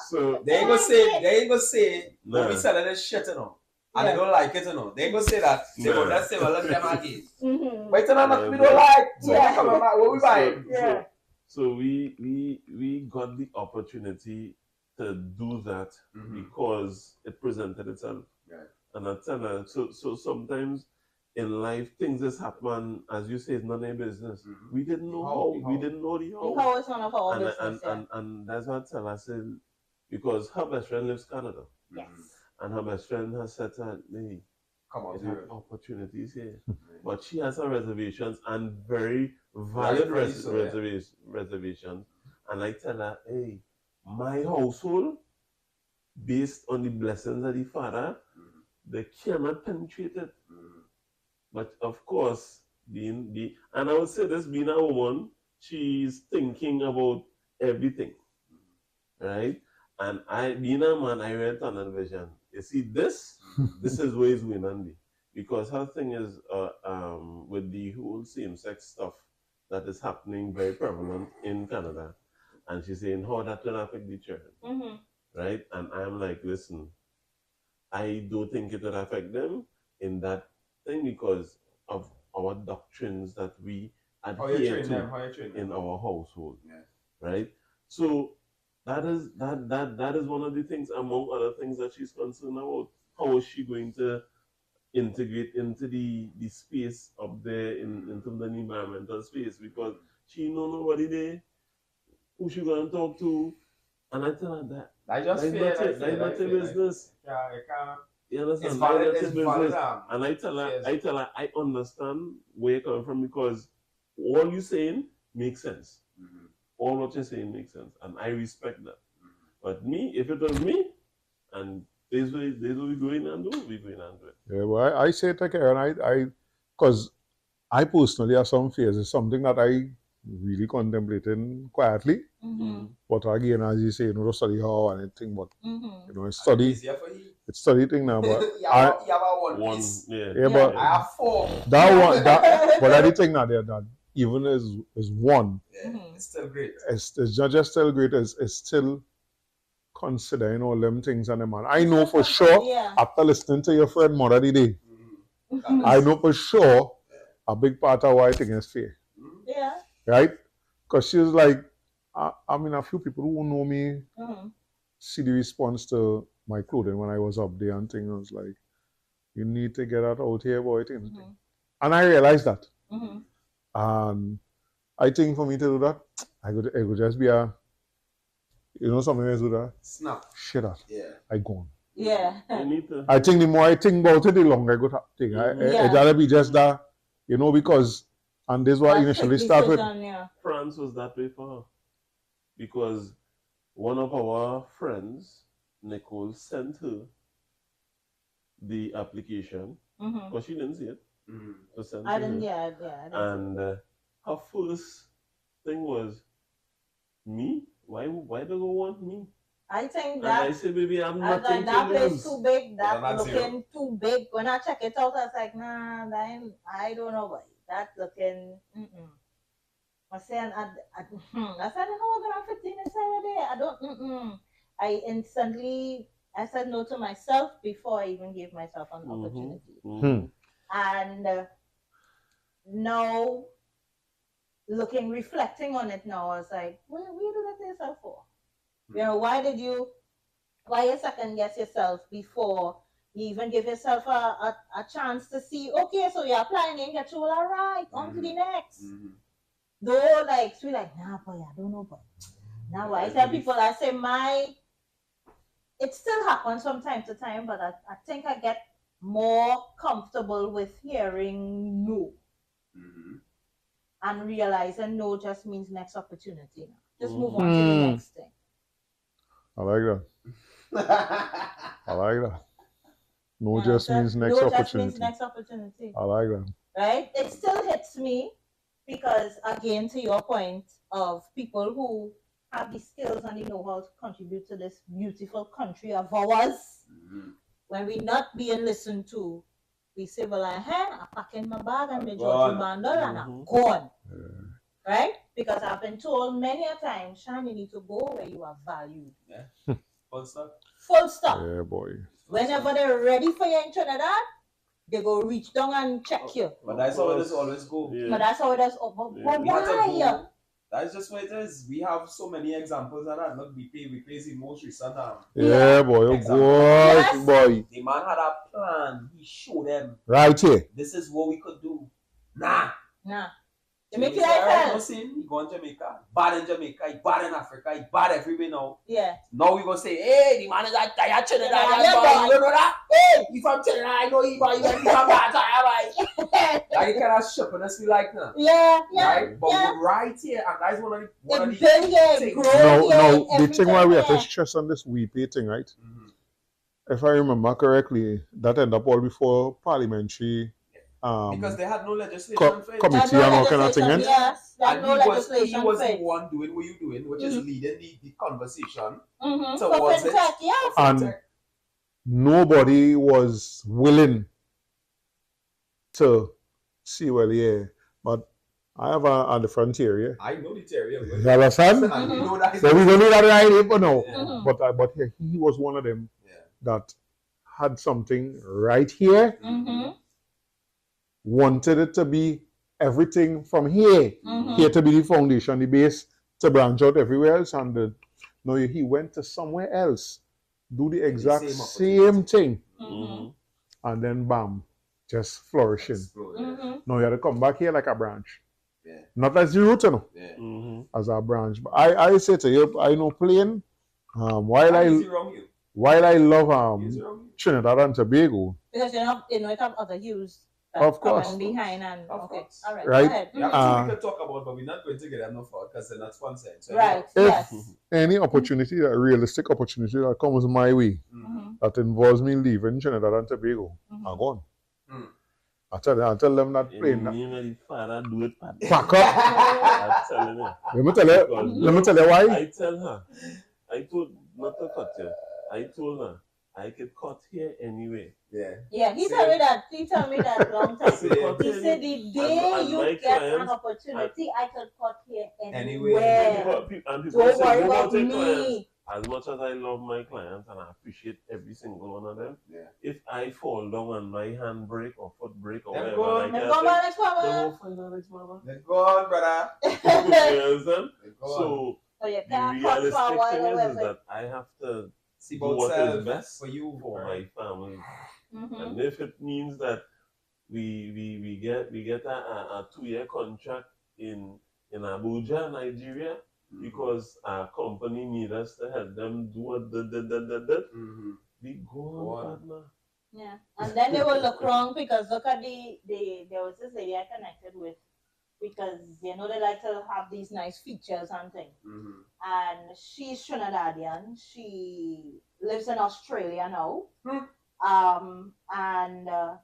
So they ain't gonna say when we selling this shit, you know, and they don't like it, you know. They ain't gonna say that. They go, let's say, well, let them again. But it's not we don't like. So what we buying? So we got the opportunity to do that because it presented itself. And I tell her, so sometimes in life things just happen, as you say, it's none of your business. We didn't know how. We didn't know the how. How is none of our business. And that's what I tell her, I said, because her best friend lives in Canada. Yes. And her best friend has said to her, hey, come on, have opportunities here. But she has her reservations and very valid reservations. And I tell her, hey, my household, based on the blessings of the father, they cannot penetrate it. But of course, and I would say this, being a woman, she's thinking about everything, right? And being a man, I read tunnel vision. You see, this is where it's going, Andy. Because her thing is, with the whole same-sex stuff that is happening very prevalent in Canada, and she's saying how that will affect the children, right? And I'm like, listen, I don't think it will affect them in that thing because of our doctrines that we adhere to in our household, right? So that is one of the things, among other things, that she's concerned about. How is she going to integrate into the space up there into the environmental space, because she know nobody there who she gonna talk to, and I tell her that that's not your business. Yeah, you can't. You understand? It's valid, it's valid, and I tell her I understand where you're coming from, because all you're saying makes sense. All what you're saying makes sense, and I respect that. But me, if it was me, and this way we going and do, we going and do it. Yeah, well, I say take care, and because I personally have some fears. It's something that I really contemplating quietly. But again, as you say, you know, to study how and anything, but you know, it's study thing now. But you have one piece. But I have 4. but that the thing now there that even is one. It's still great. It's not just still great. It's still considering all them things and them. I know for sure after listening to your friend Mother the day, I know for sure a big part of why I think is fair. Right? Because she was like, I mean, a few people who know me see the response to my clothing when I was up there and things. I was like, you need to get that out here, boy. And I realized that. And I think for me to do that, it would just be a, you know, something else do that. Snap. Shit out. I gone. I think the more I think about it, the longer I go to think. It gotta be just that, you know, because, and this is what I initially started. France was that way for her. Because one of our friends, Nicole, sent her the application, because she didn't see it. I didn't. And her first thing was, me? Why do you want me? I think that. And I said, baby, I'm not going to that place lose. too big. That looking too big. When I check it out, I was like, nah, I don't know why. That looking. I said, I don't know what I'm gonna fit in inside there. I don't. I said no to myself before I even gave myself an opportunity. And now, reflecting on it now, I was like, well, what you do that to yourself for? You know, why you second guess yourself before you even give yourself a chance to see, okay, so you're applying and get you all right, on to the next. Though, like, so we're like, nah, boy, I don't know, but now I tell people, I say it still happens from time to time, but I think I get more comfortable with hearing no. And realizing no just means next opportunity now. Just move on to the next thing. I like that. No just means next opportunity. I like that. Right? It still hits me because, again, to your point of people who have the skills and the know-how to contribute to this beautiful country of ours, when we're not being listened to, we say, well, I pack in my bag and my Georgie bundle and I'm gone. Right? Because I've been told many a time, Sian, you need to go where you are valued. Full stop. Yeah, boy. Whenever they're ready for you in Trinidad, they go reach down and check you. But that's how it is always go. But that's how it is. But why? That's just what it is. We have so many examples of that. Look, we play the most recent yeah, boy. Boy. The man had a plan. He showed them. Right here. This is what we could do. Nah. Jamaica, he go in Jamaica. Bad in Jamaica. He bad in Africa. He bad everywhere now. Yeah. Now we gonna say, hey, the man is a tired Trinidad. You don't know that? Hey, he from Trinidad. I know he from bad. Like he kind of shipping us, we like now. Yeah. Right? But we're right here, and that's one of the things. No, the thing why we have to stress on this we pay thing, right? If I remember correctly, that ended up all before parliamentary. Because they had no legislation committee and all kind of thing. Yes, and he was the one doing what you're doing, which is leading the conversation towards it. And nobody was willing to see, well, yeah, but I have a different theory. I know the theory. You understand? And you know that. So we don't know that right but no. Yeah. But he was one of them that had something right here, wanted it to be everything from here, here to be the foundation, the base, to branch out everywhere else. And no, he went to somewhere else, do the exact same thing, and then bam, just flourishing. Now you have to come back here like a branch. Not as the root, you know, as a branch. But I say to you, I know plain, while I love Trinidad and Tobago. Because you know it have other hues. Of course. Behind and okay. All right. Right. Go ahead. Yeah, we can talk about, but we're not going to get them no far because they're not sponsored. So right. If any opportunity, that realistic opportunity that comes my way, that involves me leaving Trinidad and Tobago, I'm gone. I tell them that plane. Pack up. Let me tell you why. I tell her. I told not to cut here. I told her I could cut here anyway. Yeah, he told me that. He told me that long time. He said the day you get an opportunity, I could cut here anywhere. And don't worry about me. As much as I love my clients and I appreciate every single one of them, if I fall down and my hand break or foot break or whatever, they won't find out next mama. Let's go on, brother. You understand? So you the realistic thing is that I have to see do what is best for you, for my family. And if it means that we get a 2-year contract in Abuja, Nigeria, because our company need us to help them do what we go on, partner. Yeah, and then they will look wrong because look at there was this lady I connected with, because you know they like to have these nice features and things. And she's Trinidadian. She lives in Australia now. And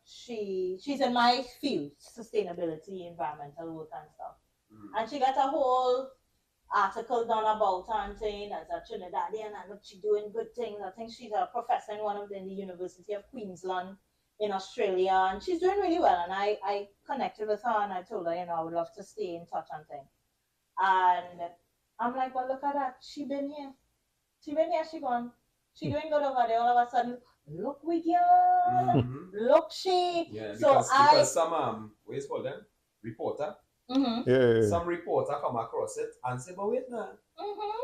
she's in my field, sustainability, environmental work and stuff. And she got a whole article done about her and saying as a Trinidadian and look, she's doing good things. I think she's a professor in the University of Queensland in Australia, and she's doing really well. And I connected with her and I told her, you know, I would love to stay in touch and things. And I'm like, well, look at that. She been here, she gone. She doing good over there. All of a sudden, look we girl, look she. Yeah, because some what is called them? Reporter. Some reporter come across it and say, but wait now,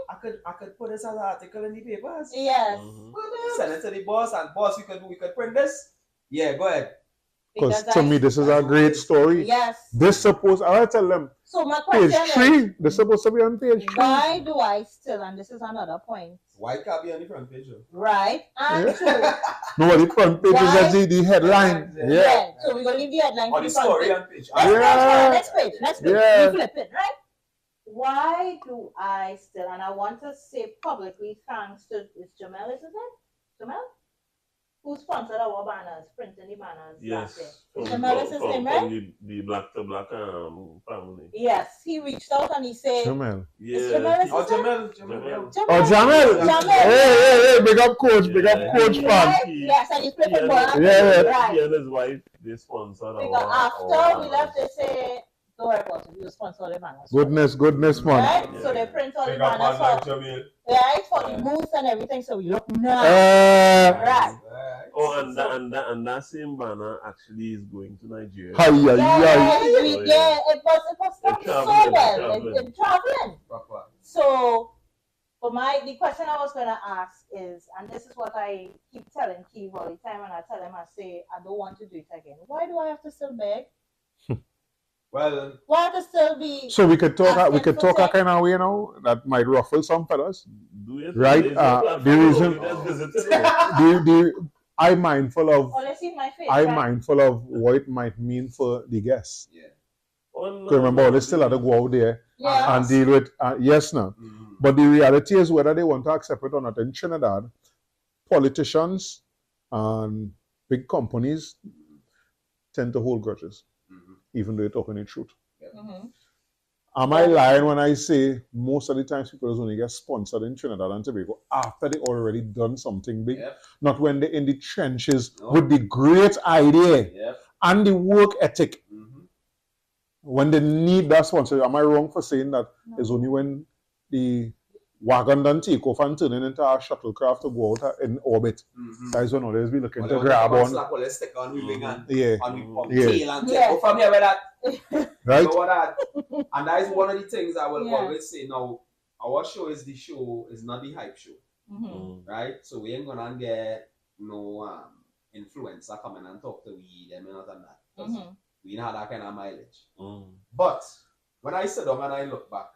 I could put this as an article in the papers. Yes. Send it to the boss, and boss, we could print this. Yeah, go ahead. Because to me, this is a great story. Yes. This supposed, I tell them, so my question page 3, this supposed to be on page 3. Why do I still, and this is another point. Why can't be on the front page? Right. And two. No, the front page is the headline. Yeah. So we're going to leave the headline. Or the story on page. Next page. We flip it, right? Why do I still, and I want to say publicly thanks to, is Jamel, isn't it? Jamel? Who sponsored our banners, printing the banners? Yes. From the Black to Black family. Yes, he reached out and he said, Jamel. Yeah. Jamel. Jamel. Hey, big up coach, fan. Right? Yes, and he's playing football. Yeah. He and his wife, they sponsored because after we left, they say, don't worry about it, we will sponsor the banners. Goodness, man. Right? Yeah. So they print all the banners for the booth and everything, so we look nice. Right. Oh, and that same banner actually is going to Nigeria. Yeah, it was done so well. It's traveling. So, but the question I was going to ask is, and this is what I keep telling Keith all the time, and I tell him, I say, I don't want to do it again. Why do I have to still beg? Well, why to still be? So we could talk a kind of way, you know, that might ruffle some fellas. Do it. Right? The reason I'm mindful of what it might mean for the guests. Yeah. Because remember, they still have to go out there and deal with yes now. But the reality is whether they want to accept it or not in Trinidad, politicians and big companies tend to hold grudges, even though they're talking the truth. Am I lying when I say most of the times people only get sponsored in Trinidad and Tobago after they already done something big? Yep. Not when they're in the trenches with the great idea and the work ethic. When they need that sponsor. Am I wrong for saying that it's only when the wagon done take off and turning into a shuttlecraft to go out in orbit? That is when others be looking to grab on. From here with that. Right? You know that? And that is one of the things I will always say. Now, our show is not the hype show. Right? So we ain't gonna get no influencer coming and talk to we, them and other than that. Because we don't have that kind of mileage. But when I sit down and I look back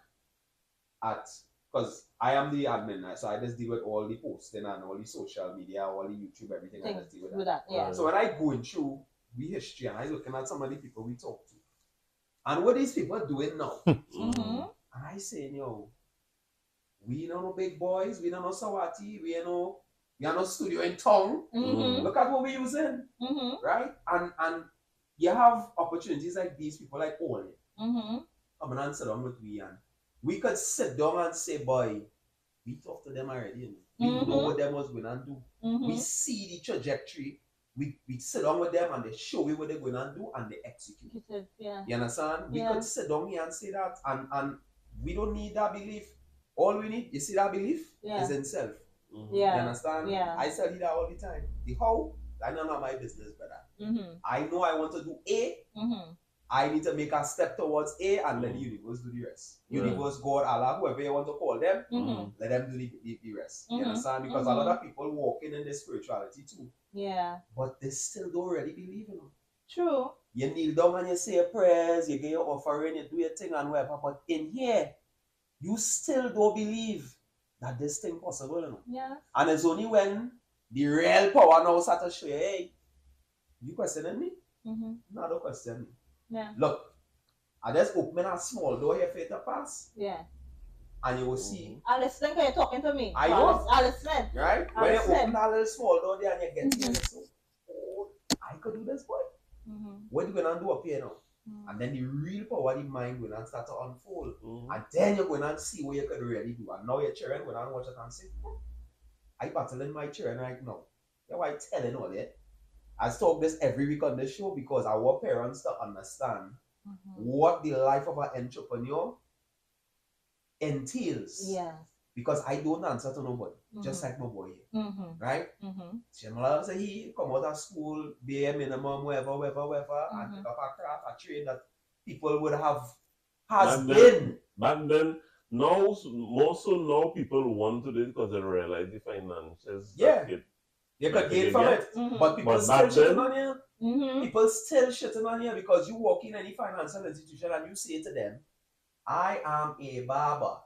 at, because I am the admin, so I just deal with all the posting and all the social media, all the YouTube, everything. I just deal with that. So when I go through we history and I looking at some of the people we talk to, and what these people are doing now, and I say, we don't know big boys, we don't know Sawati, we are no studio in town. Look at what we're using, right? And you have opportunities like these people like Ole coming and sit down with we, and we could sit down and say, boy, we talked to them already. We know what them was going to do. We see the trajectory. We sit down with them and they show we what they're going to do and they execute. You understand? We could sit down here and say that, and we don't need that belief. All we need, you see that belief, is in self. You understand? I tell you that all the time. The how, I know not my business, brother. I know I want to do A. I need to make a step towards A and let the universe do the rest. Universe, God, Allah, whoever you want to call them, let them do the rest. You understand? Because a lot of people walking in their spirituality too. But they still don't really believe in it. True. You kneel down and you say your prayers, you get your offering, you do your thing and whatever. But in here, you still don't believe that this thing possible. And it's only when the real power now start to show you, hey, you questioning me? No, don't question me. Look, I just open a small door here for you to pass. And you will see. I listen when you're talking to me. I know. I listen. Right? When you open that little small door there and you get here, so, oh, I could do this, boy. What are you going to do up here now? And then the real power of the mind will not start to unfold. And then you're going to see what you could really do. And now your children will not watch it and say, I battling my children right now. You know why I'm telling all that? I talk this every week on this show because I want parents to understand what the life of an entrepreneur entails. Because I don't answer to nobody, just like my boy here. Right? General say he come out of school, bare minimum, whatever, and pick up a craft, a trade that people would have been. Back then, now, more so now people want to do it because they realize the finances. You could gain from it. But people still shitting on you. People still shitting on you because you walk in any financial institution and you say to them, I am a barber.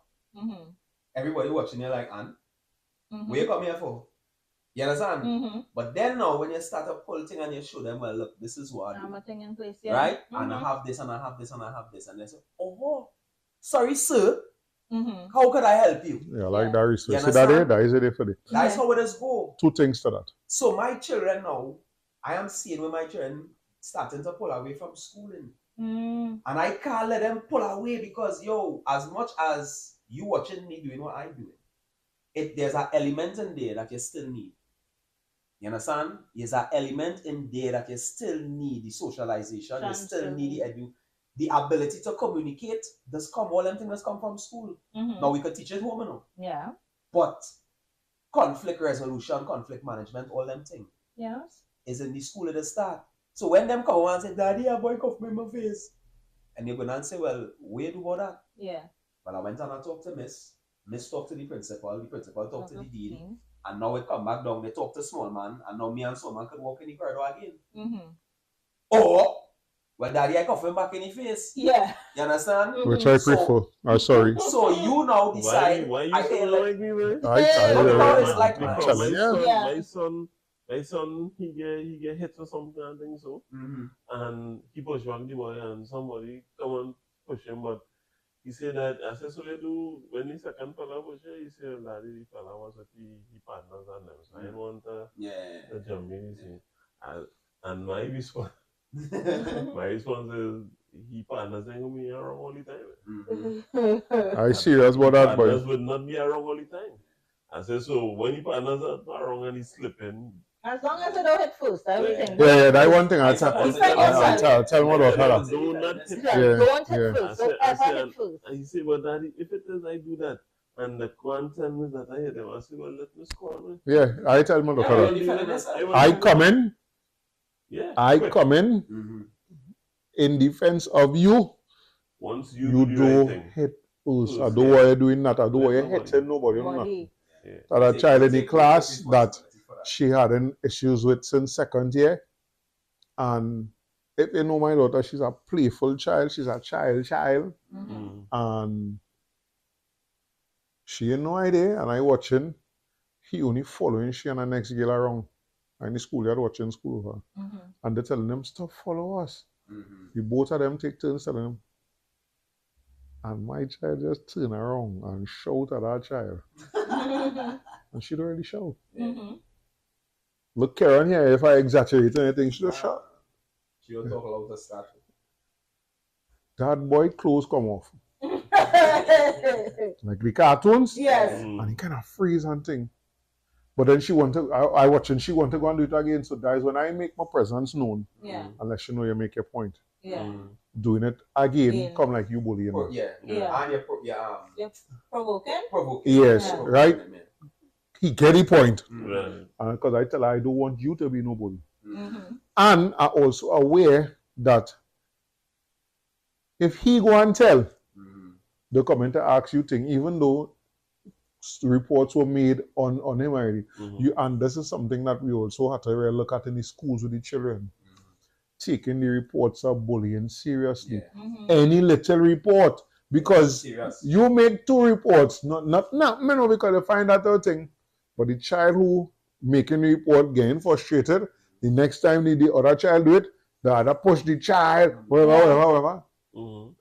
Everybody watching you like, Ann, what you come here for? You understand? But then now when you start to pull thing and you show them, well, look, this is what I do. Thing in place, right? And I have this and I have this and I have this. And they say, oh, sorry, sir. How could I help you? Like that research. See that is it for it. That's how it is go. Two things to that. So my children now, I am seeing when my children starting to pull away from schooling. And I can't let them pull away because, as much as you watching me doing what I'm doing, there's an element in there that you still need. You understand? There's an element in there that you still need the socialization, you still need the ability to communicate. All them things come from school. Now we could teach it home, but conflict resolution, conflict management, all them things is in the school at the start. So when them come and say, Daddy, a boy cuff me in my face, and you're going to say, well, where do about that? Well, I went and I talked to Miss talked to the principal talked to the dean, and now we come back down, they talk to small man, and now me and small man could walk in the corridor again. Or, well, Daddy, I cuff him back in the face. You understand? Which I prefer. I'm sorry. So you now decide. Why you so like me, man? My son, he get hit or something and things so. And he push one the boy and somebody come and push him, but he said that, I said, so they do, when the second fella push him, he said, Daddy, the fella was with the partners and them, so I didn't want to jump in, and my response, is, he partners ain't gonna be around all the time. I serious about that, boy. Partners would not be around all the time. I said, so when the partners are around and he's slipping. As long as you don't hit first, everything. Yeah, that one thing I'll tell me about that. Don't hit first. Don't ever hit first. And he said, but daddy, if it is I do that, and the quantum is that I hit him, I said, well, let me score, man. Yeah, I tell him about that. I come in. Yeah. I come in in defense of you. Once you don't hit us. I don't want you doing that. I don't want you hitting nobody. That a child in the class that she had issues with since second year. And if you know my daughter, she's a playful child. She's a child. And she had no idea. And I watching. He only following she and the next girl around. In the schoolyard watching school with her. And they're telling them, stop, follow us. The both of them take turns telling them. And my child just turn around and shout at our child. And she don't really shout. Look, Karen here, if I exaggerate anything, she just shout. She don't talk about the statue. That boy clothes come off. Like the cartoons. Yes. And he kind of freeze and thing. But then she want to, I watch and she want to go and do it again. So guys, when I make my presence known, unless you know you make your point. Doing it again, come like you bullying me. And you're provoking? Yes, right? He get the point. Because I tell her, I don't want you to be no bully. And I'm also aware that if he go and tell, the commenter asks you thing, even though reports were made on him already, and this is something that we also have to really look at in the schools with the children. Taking the reports of bullying seriously. Any little report, because you make 2 reports, not because you find that other thing, but the child who making the report getting frustrated, the next time the other child do it, the other push the child, whatever.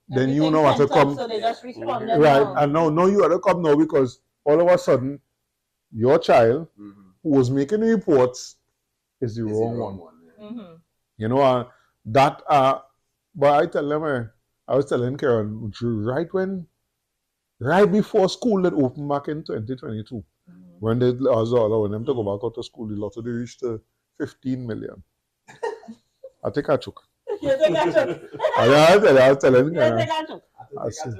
Then you know what to come. So they just respond right, and now you have to come now because all of a sudden, your child who was making the reports is the wrong one. You know, that, but I tell them, I was telling Karen, right before school that opened back in 2022, when they allowed them to go back out to school, the lottery reached 15 million. I think I took. I was telling Karen, I said,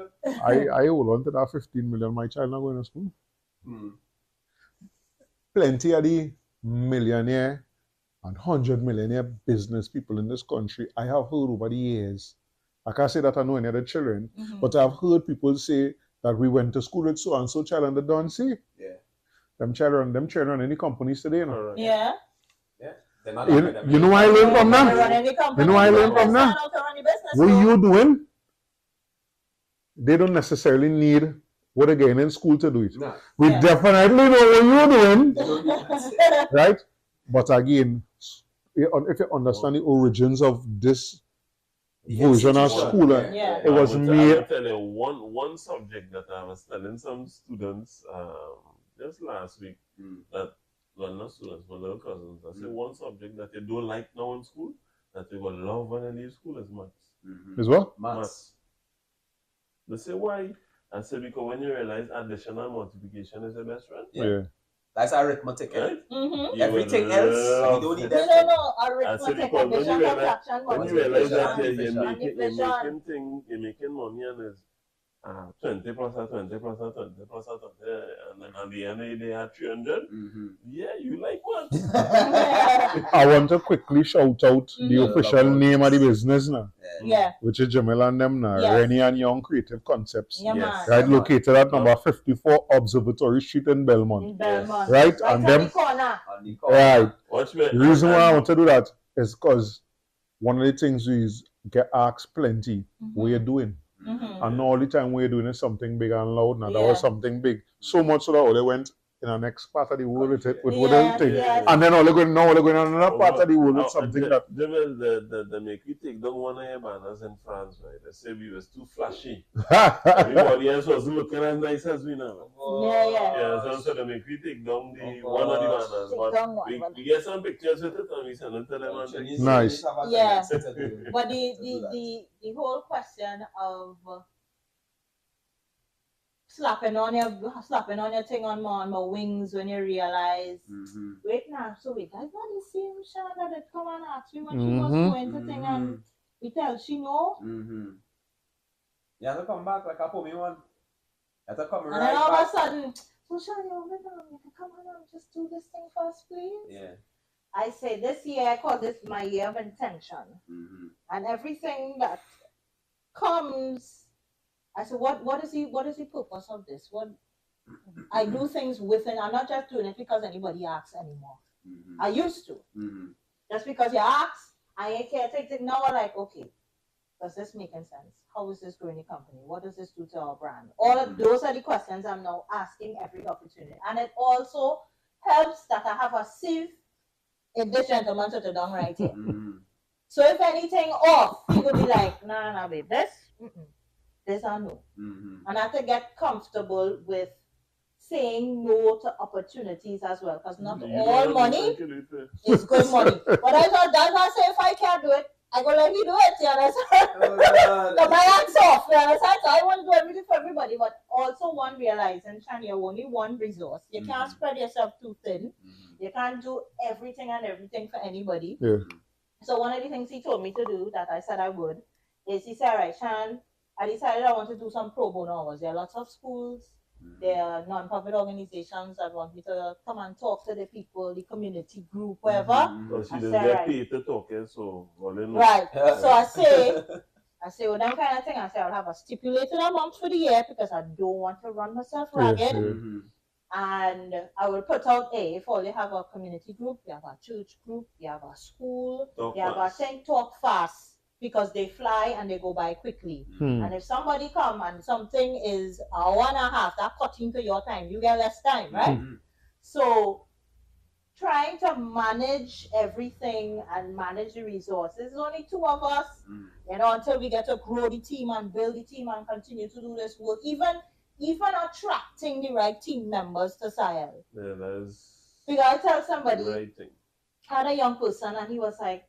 I hold on to that 15 million, my child not going to school. Plenty of the millionaire and 100 millionaire business people in this country, I have heard over the years. I can't say that I know any other children, but I've heard people say that we went to school with so and so child and they don't see. Them children in any companies today, you know. You know I learned from that? You know I learned from that? What you doing? They don't necessarily need what they're getting in school to do it. We definitely know what you're doing. Right? But again, if you understand the origins of this version of school, it was made. I'll tell you one subject that I was telling some students just last week, that, well, not students, but little cousins. I said one subject that you don't like now in school, that you will love when you leave school is maths. Is what? Maths. They say why? I said because when you realize addition and multiplication is your best friend. That's arithmetic, right? Everything else, you don't need that. No, arithmetic, addition, subtraction, when you realize that you're making money and it's 20 plus 20 plus 20 plus 20, and at the end of the day at 300, you like what? I want to quickly shout out the official name of the business now. Which is Jamila and them now, Rennie and Young Creative Concepts. Right, located at number 54 Observatory Street in Belmont. Right, and them. Right. The reason why I want to do that is because one of the things we get asked plenty, what you doing? And all the time we're doing is something big and loud. Now that was something big. So much so that all they went in the next part of the world with it, with the thing. And then all they going on another part of the world with something that. They make you take down one of your banners in France, right? They say we was too flashy. Everybody else was looking as nice as we now. Yeah, so they make we take down the one of the banners, but we get some pictures with it and we send it to them. Nice. Yeah. But the whole question of slapping on your thing on my wings when you realize, wait now, so wait, I got the same Shana that come and ask me when she was going to thing and we tell she no. You have to come back like I put me one. You have to come right back. And then all of a sudden, so Shana, you can come on and just do this thing first, please. Yeah. I say this year, I call this my year of intention. And everything that comes, I said, what is the purpose of this? What I do things within. I'm not just doing it because anybody asks anymore. I used to. Just because you ask, I can't take it now. Like, okay, does this making sense? How is this growing the company? What does this do to our brand? All of those are the questions I'm now asking every opportunity, and it also helps that I have a sieve in this gentleman to the down right here. So if anything off, he would be like, nah, babe, this I know. And I have to get comfortable with saying no to opportunities as well, because not all money is good money. But I thought that's why I say if I can't do it, I go let me do it, you understand? So my hands off, you understand? So I want to do everything for everybody, but also one realizing, Chan, you're only one resource. You can't spread yourself too thin. You can't do everything for anybody. Yeah. So one of the things he told me to do that I said I would is he said, all right, Chan, I decided I want to do some pro bono hours. There are lots of schools, there are non-profit organizations that want me to come and talk to the people, the community group, whatever. She doesn't get paid to talk, so right. So I say, well, that kind of thing. I say I'll have a stipulated amount for the year because I don't want to run myself ragged. And I will put out if all you have a community group, you have a church group, you have a school, you have a thing, talk fast. Because they fly and they go by quickly. And if somebody come and something is an hour and a half, that cut into your time, you get less time, right? So trying to manage everything and manage the resources. There's only two of us, until we get to grow the team and build the team and continue to do this work. Even attracting the right team members to SIEL. Yeah, that's because I tell somebody, right thing. Had a young person and he was like,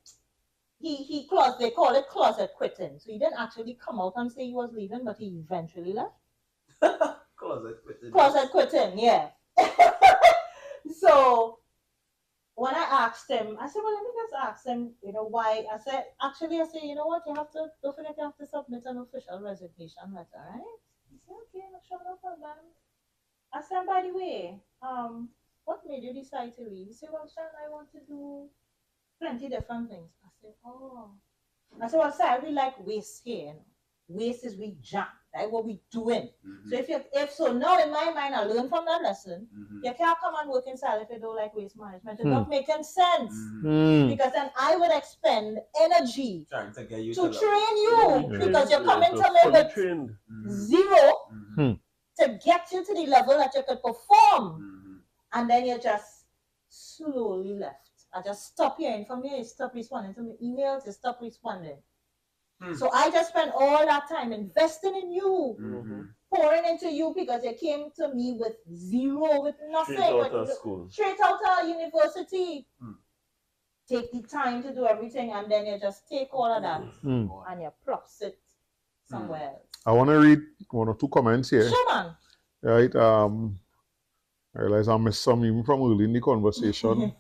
they call it closet quitting. So he didn't actually come out and say he was leaving, but he eventually left. Closet quitting, yeah. So when I asked him, I said, well, let me just ask him, why? I said, you know what, don't forget you have to submit an official resignation letter, right? He said, okay, no problem. I said, by the way, what made you decide to leave? He said, well, Sean, I want to do plenty different things. I said, oh. I said, well, sir, I really like waste here. Waste is we jam. That's what we doing. So now in my mind, I learned from that lesson. You can't come and work inside if you don't like waste management. It's not making sense. Because then I would expend energy trying to get you to train you. Because you're coming to me with zero to get you to the level that you could perform. And then you just slowly left. I just stop hearing from you, stop responding to my emails, you stop responding. So I just spent all that time investing in you, pouring into you because you came to me with zero, with nothing. Straight out of university. Take the time to do everything and then you just take all of that and you plus it somewhere else. I want to read one or two comments here. Sure, man. Right. I realize I missed some even from early in the conversation.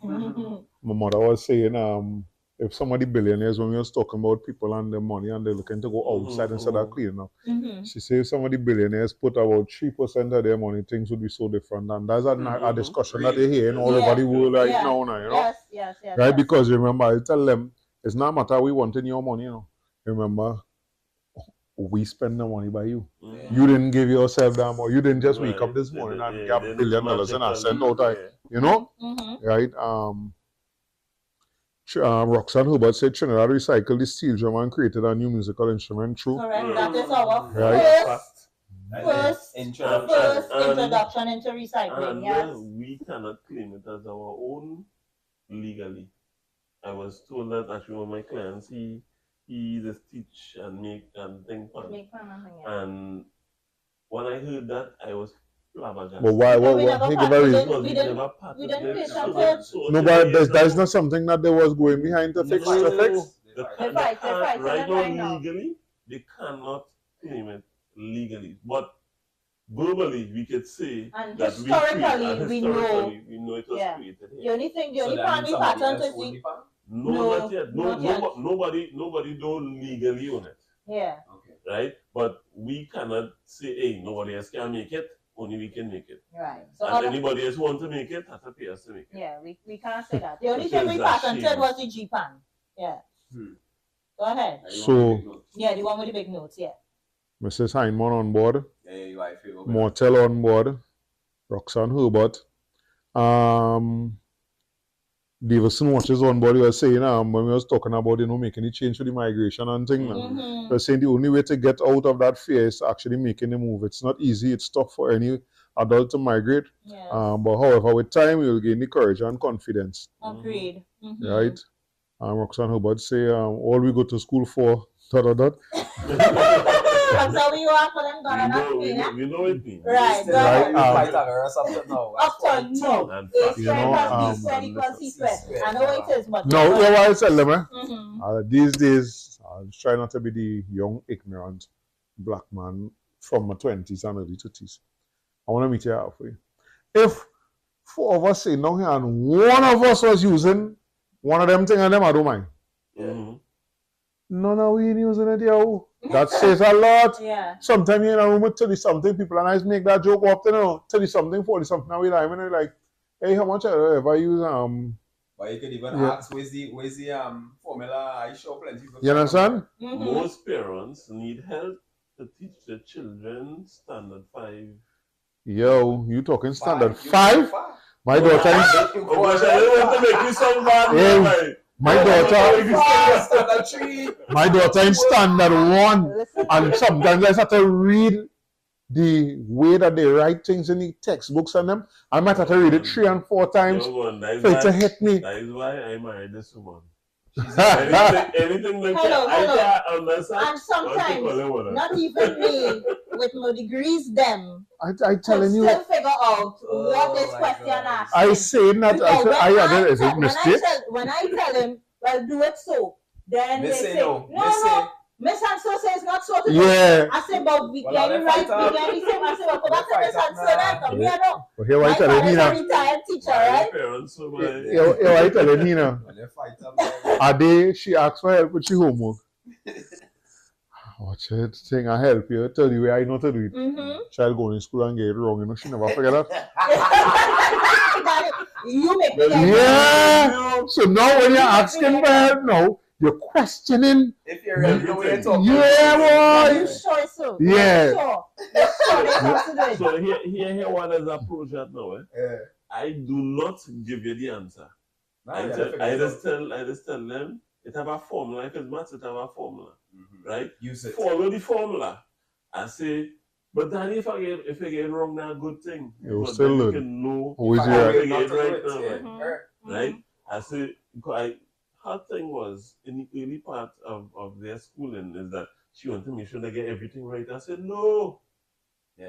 My mother was saying, if some of the billionaires, when we was talking about people and their money and they're looking to go outside instead of cleaning up, she said if some of the billionaires put about 3% of their money, things would be so different. And that's a discussion that they're hearing all over the world right now, you know? Yes. Right? Because remember, I tell them, it's not a matter we wanting your money, Remember, we spend the money by you. You didn't give yourself that money. You didn't just wake up this morning and get $1 billion and I sent out, right? Roxanne Hubbard said Trinidad recycled the steel drum and created a new musical instrument through. Correct. That is our first introduction into recycling. Yes. We cannot claim it as our own legally. I was told that actually one of my clients, he just teach and make and think fun. And when I heard that, I was flabbergasted. But why? No, we What? never Give a reason. patented. We didn't patent it. No, but that is not something that they was going behind to fix. They Right fight now, legally, they cannot claim it legally. But verbally, we could say and that historically, we know it was created here. the only part we patent is the... No, not yet. Nobody don't legally own it. Yeah. Okay. Right? But we cannot say, hey, nobody else can make it, only we can make it. Right. So and anybody else want to make it, has to pay us to make it. Yeah, we can't say that. The only thing we patented was the G-Pan. Yeah. Go ahead. So, yeah, the one with the big notes, yeah. Mrs. Heinemann on board, Yeah, Mortel on board, Roxanne Herbert, Davison Watches on board. You were saying when we was talking about making the change to the migration and things. You were saying the only way to get out of that fear is actually making the move. It's not easy. It's tough for any adult to migrate. Yes. But however, with time, you'll gain the courage and confidence. Agreed. Right? Roxanne Herbert say, all we go to school for, ... So we want for them gonna not we know it means. Right. Right. Or something now. Up to no. It's you know, I know it is, but no, you know what I tell them, these days, I try not to be the young, ignorant black man from my 20s and early 30s. I want to meet you halfway. If 4 of us sitting down here and one of us was using one of them things and them, I don't mind. No, we ain't using it, yo. That says a lot. Yeah. Sometimes you're in a room with 30-something people and I just make that joke up to 30-something, 40-something. Now we like, and like, hey, how much I ever use But you could even ask, where's the formula? I show plenty of... You understand? Most parents need help to teach their children standard 5. Yo, you talking standard 5? My daughter I don't want to make you sound bad. My daughter in standard 1, and sometimes I have to read the way that they write things in the textbooks and them. I might have to read it 3 and 4 times for it to hit me. That is why I married this woman. Anything like that, I understand. And sometimes, not even me, with my degrees, them, I telling you, still figure out what this question asks. I say that, I added as a mistake. When I tell him, well, do it so, then they say, no, Miss Hanso says not so to do. I say, but we get it right, we get it same. I say, well, that's Miss Hanso that come here, no. But here I tell you, a retired teacher, right? Here I tell you, Nina. She asked for help with she homework. Watch it, saying I help you, tell you where I know to do it. Child going to school and get it wrong, she never forget that. You make me So now when you're asking for help now, you're questioning. If you're ready the way you're talking. Yeah, boy. You sure so? Yeah. So here what is approach that now. I do not give you the answer. I just tell them it have a formula. If it's maths, it have a formula. Right? Use it. Follow the formula. I say, but then if I get it wrong, that's a good thing. You but still then learn. You can know if I get it right now. Right? I say, her thing was, in the early part of their schooling, is that she wanted to make sure they get everything right. I said, no.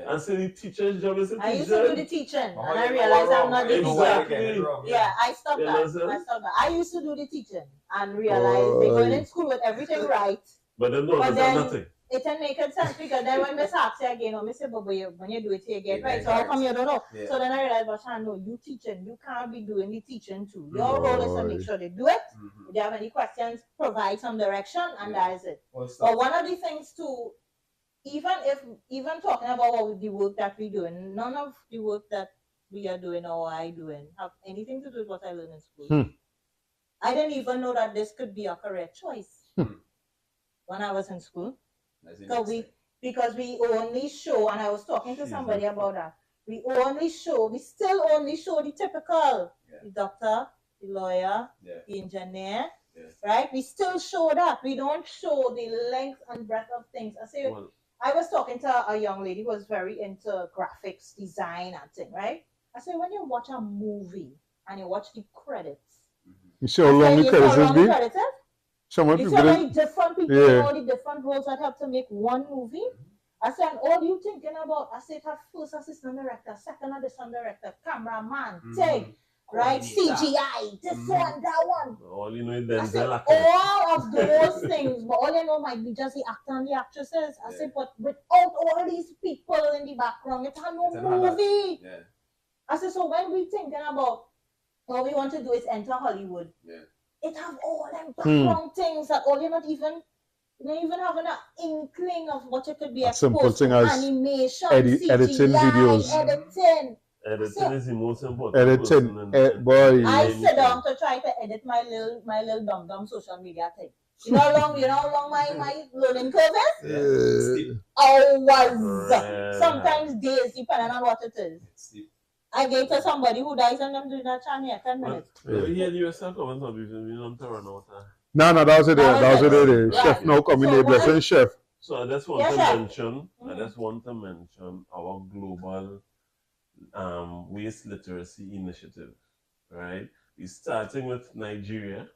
I said, the teacher's job is to teach. I used to do the teaching, and I realized I'm not the teacher. Yeah, I stopped that. I used to do the teaching, and realized they're going in school with everything right. But then no, there's nothing. It didn't make sense because then when Miss asks you again, or Miss say, but when you do it, you get right. So how come you don't know? So then I realized, Bashan, no, you teaching, you can't be doing the teaching too. Your role is to make sure they do it. If they have any questions, provide some direction, and that is it. But one of the things too, even talking about the work that we're doing, none of the work that we are doing or I doing have anything to do with what I learned in school. I didn't even know that this could be a career choice when I was in school. Because we only show, and I was talking to somebody about that, we still only show the typical, the doctor, the lawyer, the engineer, right? We still show that. We don't show the length and breadth of things. I was talking to a young lady who was very into graphics, design and thing, right? I said, when you watch a movie and you watch the credits, you see how long the credits be? You see how many different people, all the different roles that help to make one movie. I said, all you thinking about? I said, have first assistant director, second assistant director, cameraman, take, right? CGI, this one, that one. All you know is I said, Denzel. all of those things, but all you know might be just the actor and the actresses. I said, but without all these people in the background, it's a no movie. Yeah. I said, so when we thinking about what we want to do is enter Hollywood, it have all them background things that all you're not even having an inkling of what you could be exposed to. Animation, CGI, editing videos. Editing is the most important. Boy. I sit down to try to edit my little dumb social media thing. You know how long my learning curve is? Hours. Sometimes days, depending on what it is. I gave to somebody who dies and them do that channel 10 minutes. You hear yourself comment on this, we don't turn out. No, that was it. That was it. Chef now coming in, blessing chef. So I just want to mention our global waste literacy initiative, right? We're starting with Nigeria,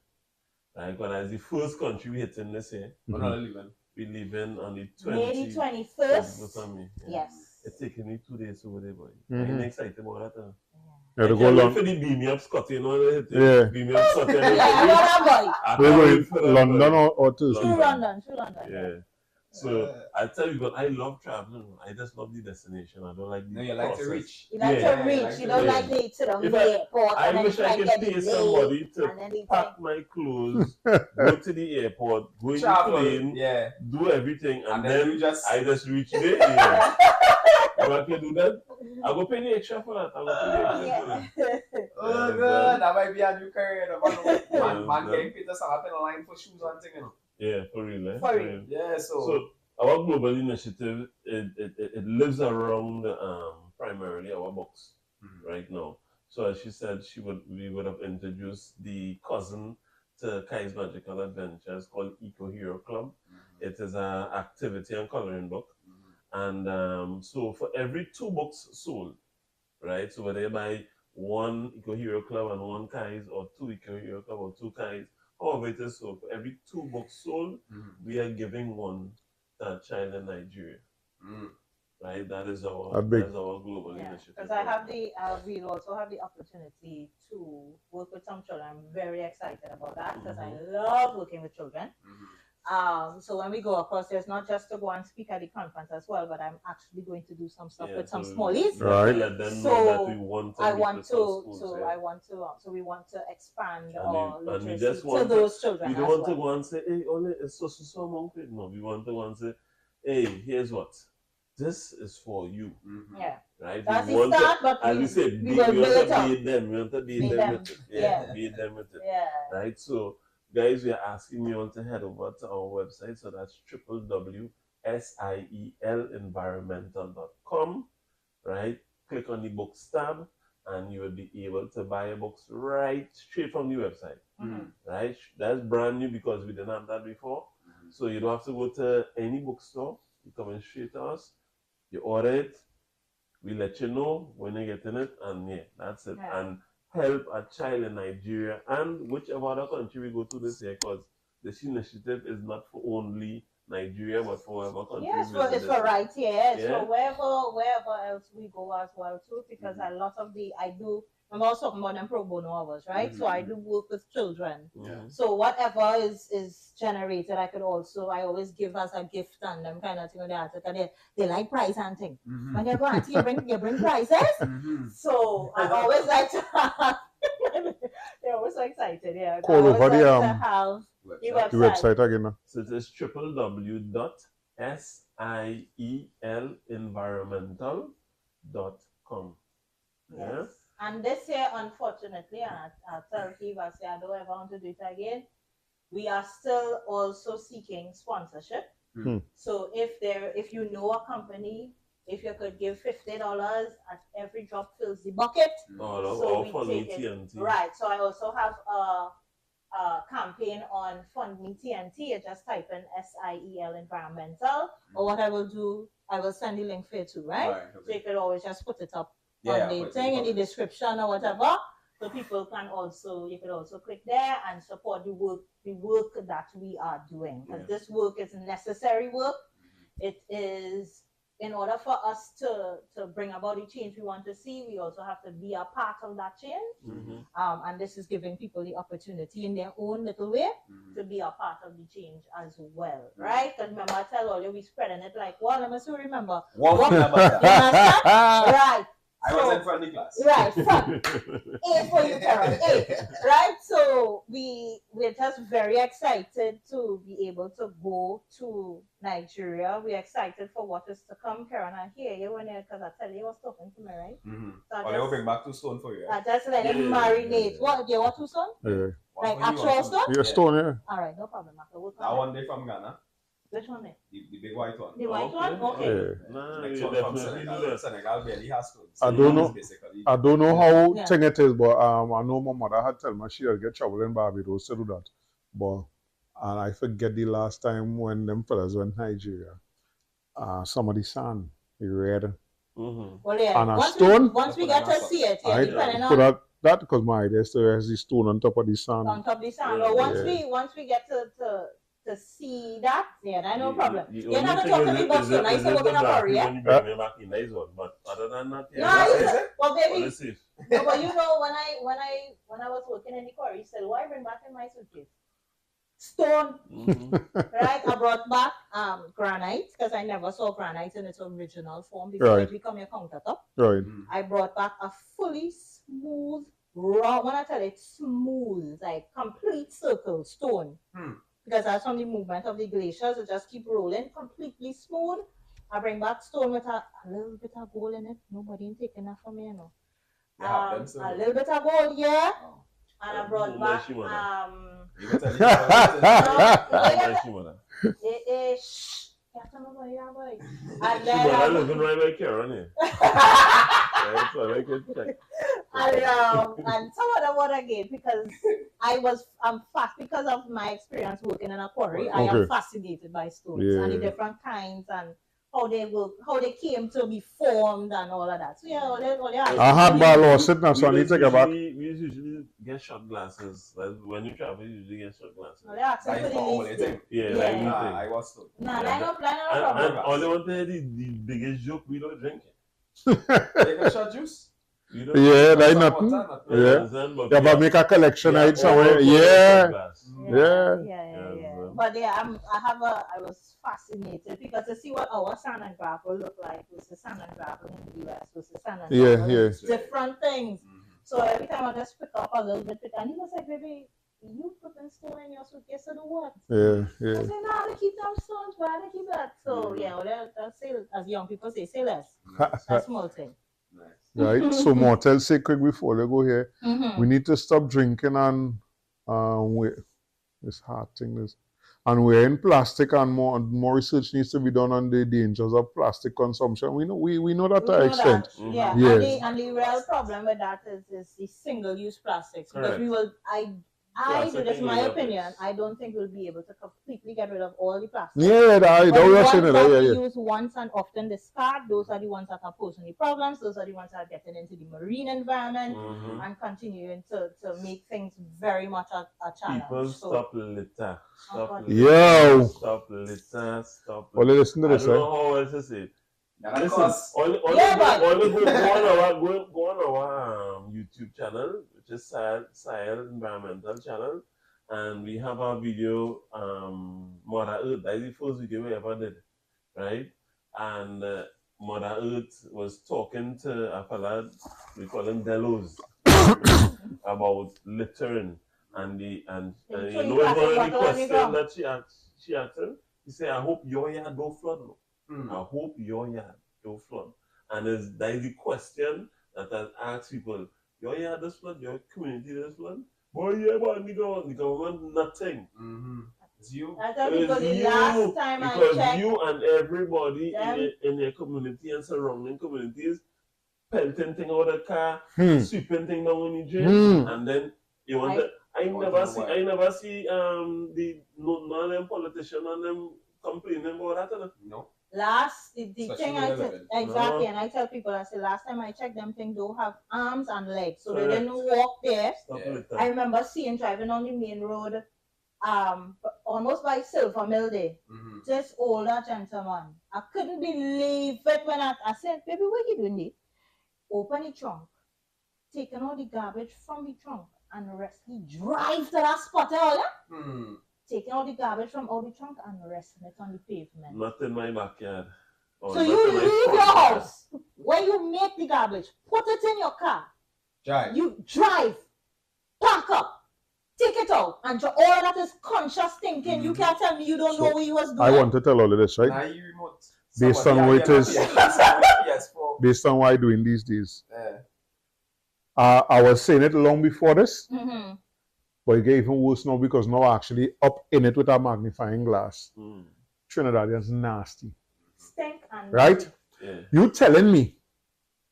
right? But as the first country we hit in this year, we're leaving on the 21st. Yes. It's taking me 2 days over there, boy. I'm excited about that. Yeah, to go long. For the beam me up Scotty, you know, beam me up Scotty. We're going London or to London. Yeah. So I tell you what, I love traveling. I just love the destination. I don't like the you like to reach. You like to reach. You don't like to sit on the airport. I wish I could pay somebody to pack my clothes, go to the airport, go in the plane, do everything, and then I just reach there. If I can do that, I go pay the extra for that. Oh god, that might be a new career. Man getting paid to stand up in a line for shoes and things. Yeah, for real. For real. Yeah, so our global initiative, it lives around primarily our books right now. So as she said, we would have introduced the cousin to Kai's Magical Adventures called Eco Hero Club. It is an activity and coloring book. And so for every 2 books sold, right? So whether you buy 1 Eco Hero Club and 1 Kai's, or 2 Eco Hero Club or 2 Kai's, however it is, so for every 2 books sold, we are giving 1 to a child in Nigeria. Right? That is our global initiative. Because we'll also have the opportunity to work with some children. I'm very excited about that because I love working with children. So when we go across, there's not just to go and speak at the conference as well, but I'm actually going to do some stuff with some smallies. Right. Let them know that we want we want to expand our literacy to those children. We don't want to go and say, hey, only it's so among it. No, we want to go and say, hey, here's what. This is for you. Yeah. Right? That's the start, but as we say, we want to be them. We want to be them with it. Be them with it. Yeah. Right? So guys, we are asking you all to head over to our website. So that's www.sielenvironmental.com, right? Click on the books tab and you will be able to buy your books straight from the website. Right? That's brand new because we didn't have that before. So you don't have to go to any bookstore. You come in straight to us, you order it, we let you know when you're getting it, and that's it. Yeah. And help a child in Nigeria and whichever other country we go to this year, because this initiative is not for only Nigeria, but for whatever country. Yes, it's for right here. Yeah. So wherever else we go as well too, because a lot of I'm also talking about them pro bono hours, right? So I do work with children. Yeah. So whatever is generated, I always give as a gift and them kind of thing. They like prize hunting. When they go out, you bring prizes. So I always like to have. They're always so excited. Yeah. Call over the website again. So it is www.sielenvironmental.com. Yes. Yeah? And this year, unfortunately, and I'll tell Steve, I say I don't ever want to do it again. We are still also seeking sponsorship. So if you know a company, if you could give $50 at every drop fills the bucket. So for me TNT. Right. So I also have a campaign on Fund Me TNT. You just type in SIEL Environmental, or what I will do, I will send the link for you too, right? So you could always just put it up on the thing in the description or whatever, so people can you could also click there and support the work that we are doing, because this work is necessary work. It is in order for us to bring about the change we want to see, we also have to be a part of that change. And this is giving people the opportunity in their own little way to be a part of the change as well, right? Because remember, I tell all you, we spreading it like, well, I must remember. Right. I was in front of the class. Right, front. A for you, Carol. A. Right? So we're just very excited to be able to go to Nigeria. We're excited for what is to come. Karen, I hear you when because I tell you I was talking to me, right? So I will bring back 2 stones for you. I just let it marinate. What? Do you want 2 stones? Yeah. Like actual stone? Yeah, stone, yeah. All right, no problem. That one day from Ghana. Which one there? The big white one. The white one? Okay. Yeah. Next one from Senegal. Senegal barely has stones. I don't know how thing it is, but I know my mother had told me she'll get trouble in Barbados to do that. But and I forget the last time when them fellas went to Nigeria. Some of the sand, the red. Well, yeah. And a stone. Once we get to see it, depending on that because my idea is to have the stone on top of the sand. On top of the sand. Or once we get to see that, I no problem. You're not going to talk to me about stone. I used to work in a quarry, yeah? But other than that, well, baby. No, but you know, when I was working in the quarry, he said, why bring back in my suitcase? Stone. Right? I brought back granite because I never saw granite in its original form before it became a countertop. Right. I brought back a fully smooth, raw, when I tell it smooth, like complete circle stone. Because that's from the movement of the glaciers, it just keep rolling, completely smooth. I bring back stone with a little bit of gold in it. Nobody ain't taking that from me, you know. A little bit of gold, yeah. And I brought back and then I live in right by Karen. And some other one again because I'm fast because of my experience working in a quarry. I am fascinated by stones and the different kinds and how they work, how they came to be formed and all of that. So I had ball sitting up, so I need to take it back. We usually get shot glasses. Like when you travel, you usually get shot glasses. I was told. And all they want to hear the biggest joke we don't drink it. They got shot juice. Yeah, that's nothing. Yeah, but make a collection out somewhere. But I was fascinated because to see what our sand and gravel look like versus sand and gravel in the US versus sand and gravel, different things. So every time I just pick up a little bit, and he was like, baby, you put them stone in your suitcase to do what? I said, no, they keep them stones, why they keep that? So that's say, as young people say less. That's small thing. Right, so Mortel, say quick before they go here, we need to stop drinking and this hard thing is, and we're in plastic and more research needs to be done on the dangers of plastic consumption. We know that to an extent. And the real problem with that is the single-use plastics because this is my opinion. I don't think we'll be able to completely get rid of all the plastic. We use once and often discard. Those are the ones that are posing the problems. Those are the ones that are getting into the marine environment and continuing to make things very much a challenge. People stop litter. Stop litter. Stop. Well, listen to this. I don't know how else to say it. Listen, go on our YouTube channel, which is SIEL Environmental Channel, and we have a video, Mother Earth. That is the first video we ever did, right? And Mother Earth was talking to a fella, we call him Delos, about littering, and you know one of the questions that she asked him. He said, "I hope your yard don't flood." I hope your yard don't flood. And that is the question that I ask people. Your yard does flood, your community does flood. Boy, yeah, but the government nothing. It's you. Last time because I checked, you and everybody in your community and surrounding communities pelting thing out of the car, sweeping thing down in the drain, and then you want to. I never see the none of them politicians and them complaining about that. No. The thing I said exactly, and I tell people, I say last time I checked, them things don't have arms and legs, so they didn't walk there. I remember seeing driving on the main road almost by Silver Mill Day. This older gentleman. I couldn't believe it when I said, baby, what you doing there? Open the trunk, taking all the garbage from the trunk, and he drive to that spot, taking all the garbage from all the trunk and resting it on the pavement. Not in my backyard. So you leave your house. When you make the garbage, put it in your car. Drive. You drive, pack up, take it out, and all of that is conscious thinking. You can't tell me you don't know what you was doing. I want to tell all of this, right? Now you remote. Based on what it is, based on what I'm doing these days. I was saying it long before this, but it get even worse now because now I'm actually up in it with a magnifying glass. Trinidad is nasty. Stink and right? Yeah. You telling me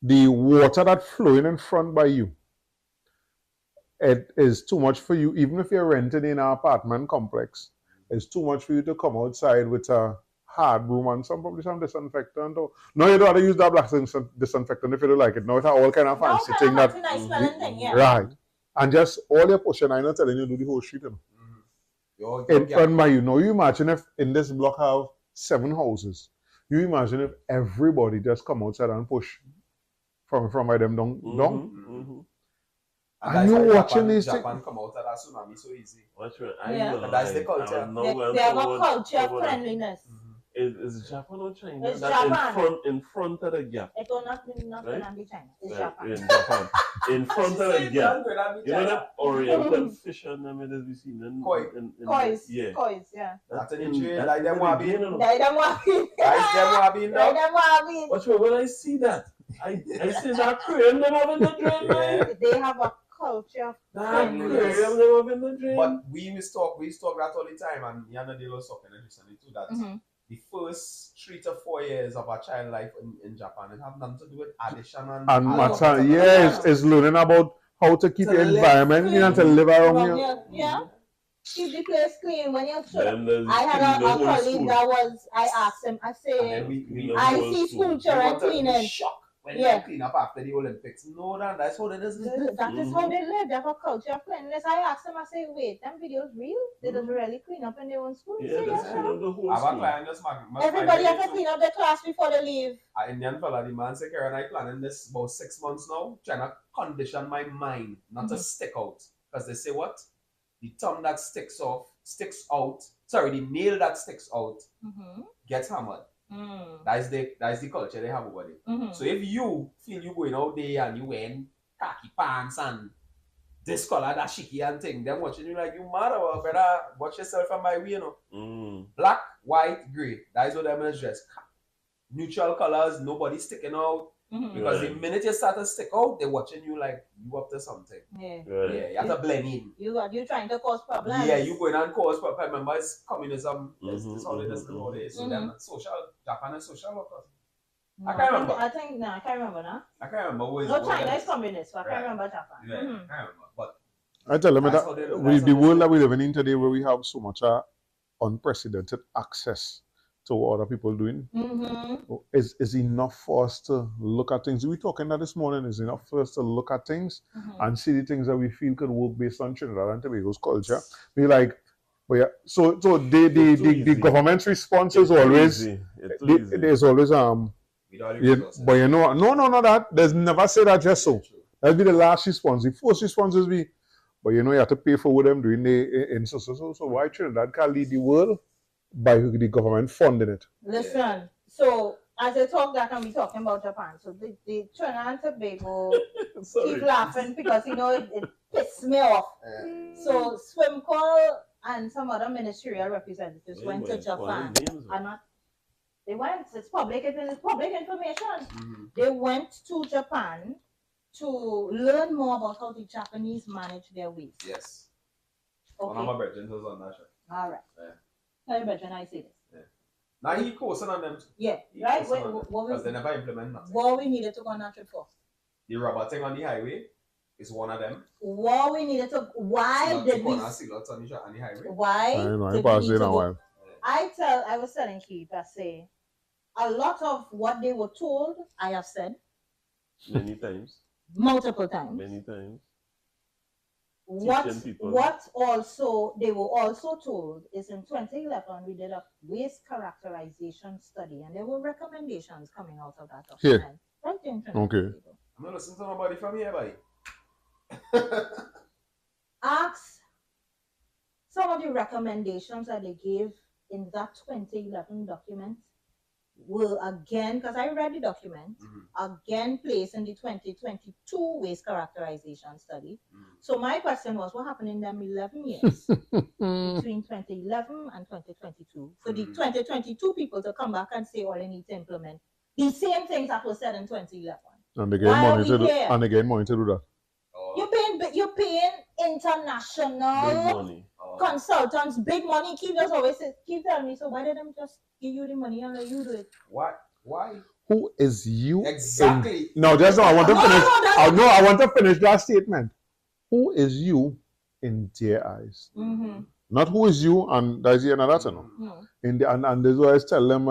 the water that's flowing in front by you, it is too much for you, even if you're renting in an apartment complex, it's too much for you to come outside with a hard broom and probably some disinfectant. Or, no, you don't have to use that black disinfectant if you don't like it. No, it's all kind of fancy thing that, nice thing, yeah. right? And just all your pushing, I'm not telling you to do the whole street. In front by you. Now you imagine if in this block have 7 houses. You imagine if everybody just come outside and push from by them down. And you watching this thing. Japan come out of that tsunami so easy. Watch That's the culture. They have a culture of cleanliness. Is Japan or China? It's Japan. In front of the gap. It will not be China. It's Japan. In Japan. In front of the gap. You know that Oriental fish and them that we see in Kois, yeah. Kois, yeah. That's an injury. Like them wabi. Like them wabi. Like them wabi. Like them wabi. Watch when I see that. I see that aquarium them having the drain, man. They have a culture of cleanliness. But we used to talk that all the time, and Yana de was talking recently too that the first 3 to 4 years of our child life in Japan, it have nothing to do with addition and matter. Yes, it's learning about how to keep your environment, you know, to live around here. Yeah. Keep the place clean when you're sure. I had a colleague that was, I asked him, I said, I see school children cleaning. When they clean up after the Olympics. No, that's how they live. That is how they live. They have a culture of cleanliness. I asked them, I say, wait, them videos real? They just really clean up in their own school? Yeah, yes, everybody has to clean up their class before they leave. An Indian fella, the man said, Karen, I planning this about 6 months now, trying to condition my mind not to stick out. Because they say what? The thumb that sticks out, the nail that sticks out gets hammered. That's the culture they have over there. So if you feel you going out there and you wearing khaki pants and this color, that shiki and thing, them watching you like you mad or better watch yourself from my way, you know. Black, white, grey. That is what them is dressed. Neutral colors, nobody sticking out. Because the minute you start to stick out, they're watching you like you up to something. Yeah, you have to blend in. You're trying to cause problems. Yeah, you going and cause problems. Remember, it's communism. It's how it is nowadays. So then Japan is social workers. No, I can't remember. I can't remember now. I can't remember. No, China is communist, so I can't remember Japan. Yeah, I can't remember. But I tell them that with the world that we're living in today, where we have so much unprecedented access to what other people doing, is enough for us to look at things. We talking that this morning is enough for us to look at things and see the things that we feel could work based on Trinidad and Tobago's culture. Be like, well, yeah. So the government's response is always there's always but you know no that there's never say that just so. That'll be the last response. The first response is but you know you have to pay for what them doing so why Trinidad can't lead the world by the government funding it? Listen, so as I talk that and we talking about Japan, so the Trinidad and Tobago keep laughing because you know it pisses me off. So Swim Call and some other ministerial representatives went to Japan. They went, it's public information. They went to Japan to learn more about how the Japanese manage their waste. Yes. Okay. One of my brethren was on that show. All right. Tell your brethren I say this. Yeah. Now he coasting on them. Yeah, right? Because they never implement nothing. What we needed to go on that trip for? The rubber thing on the highway is one of them. What we needed to, why did we? On the highway. Why? I know, I passed it a while. I was telling Keith, I say, a lot of what they were told, I have said. Many times. Multiple times. Many times. what also they were also told is in 2011 we did a waste characterization study, and there were recommendations coming out of that document. Right in okay. I'm not listening to nobody from here, buddy. Ask some of the recommendations that they gave in that 2011 document will again, because I read the document, again placed in the 2022 waste characterization study. So my question was, what happened in them 11 years between 2011 and 2022 for the 2022 people to come back and say all they need to implement the same things that were said in 2011? And they get money to do, and they get money to do that. You're paying international consultants big money. Keep telling me, so why did them just give you the money and let you do it? Why? Who is you? Exactly. No, just no. I want to finish. I want to finish that statement. Who is you in their eyes? Not who is you, and that's the another thing. In the and this is why I tell them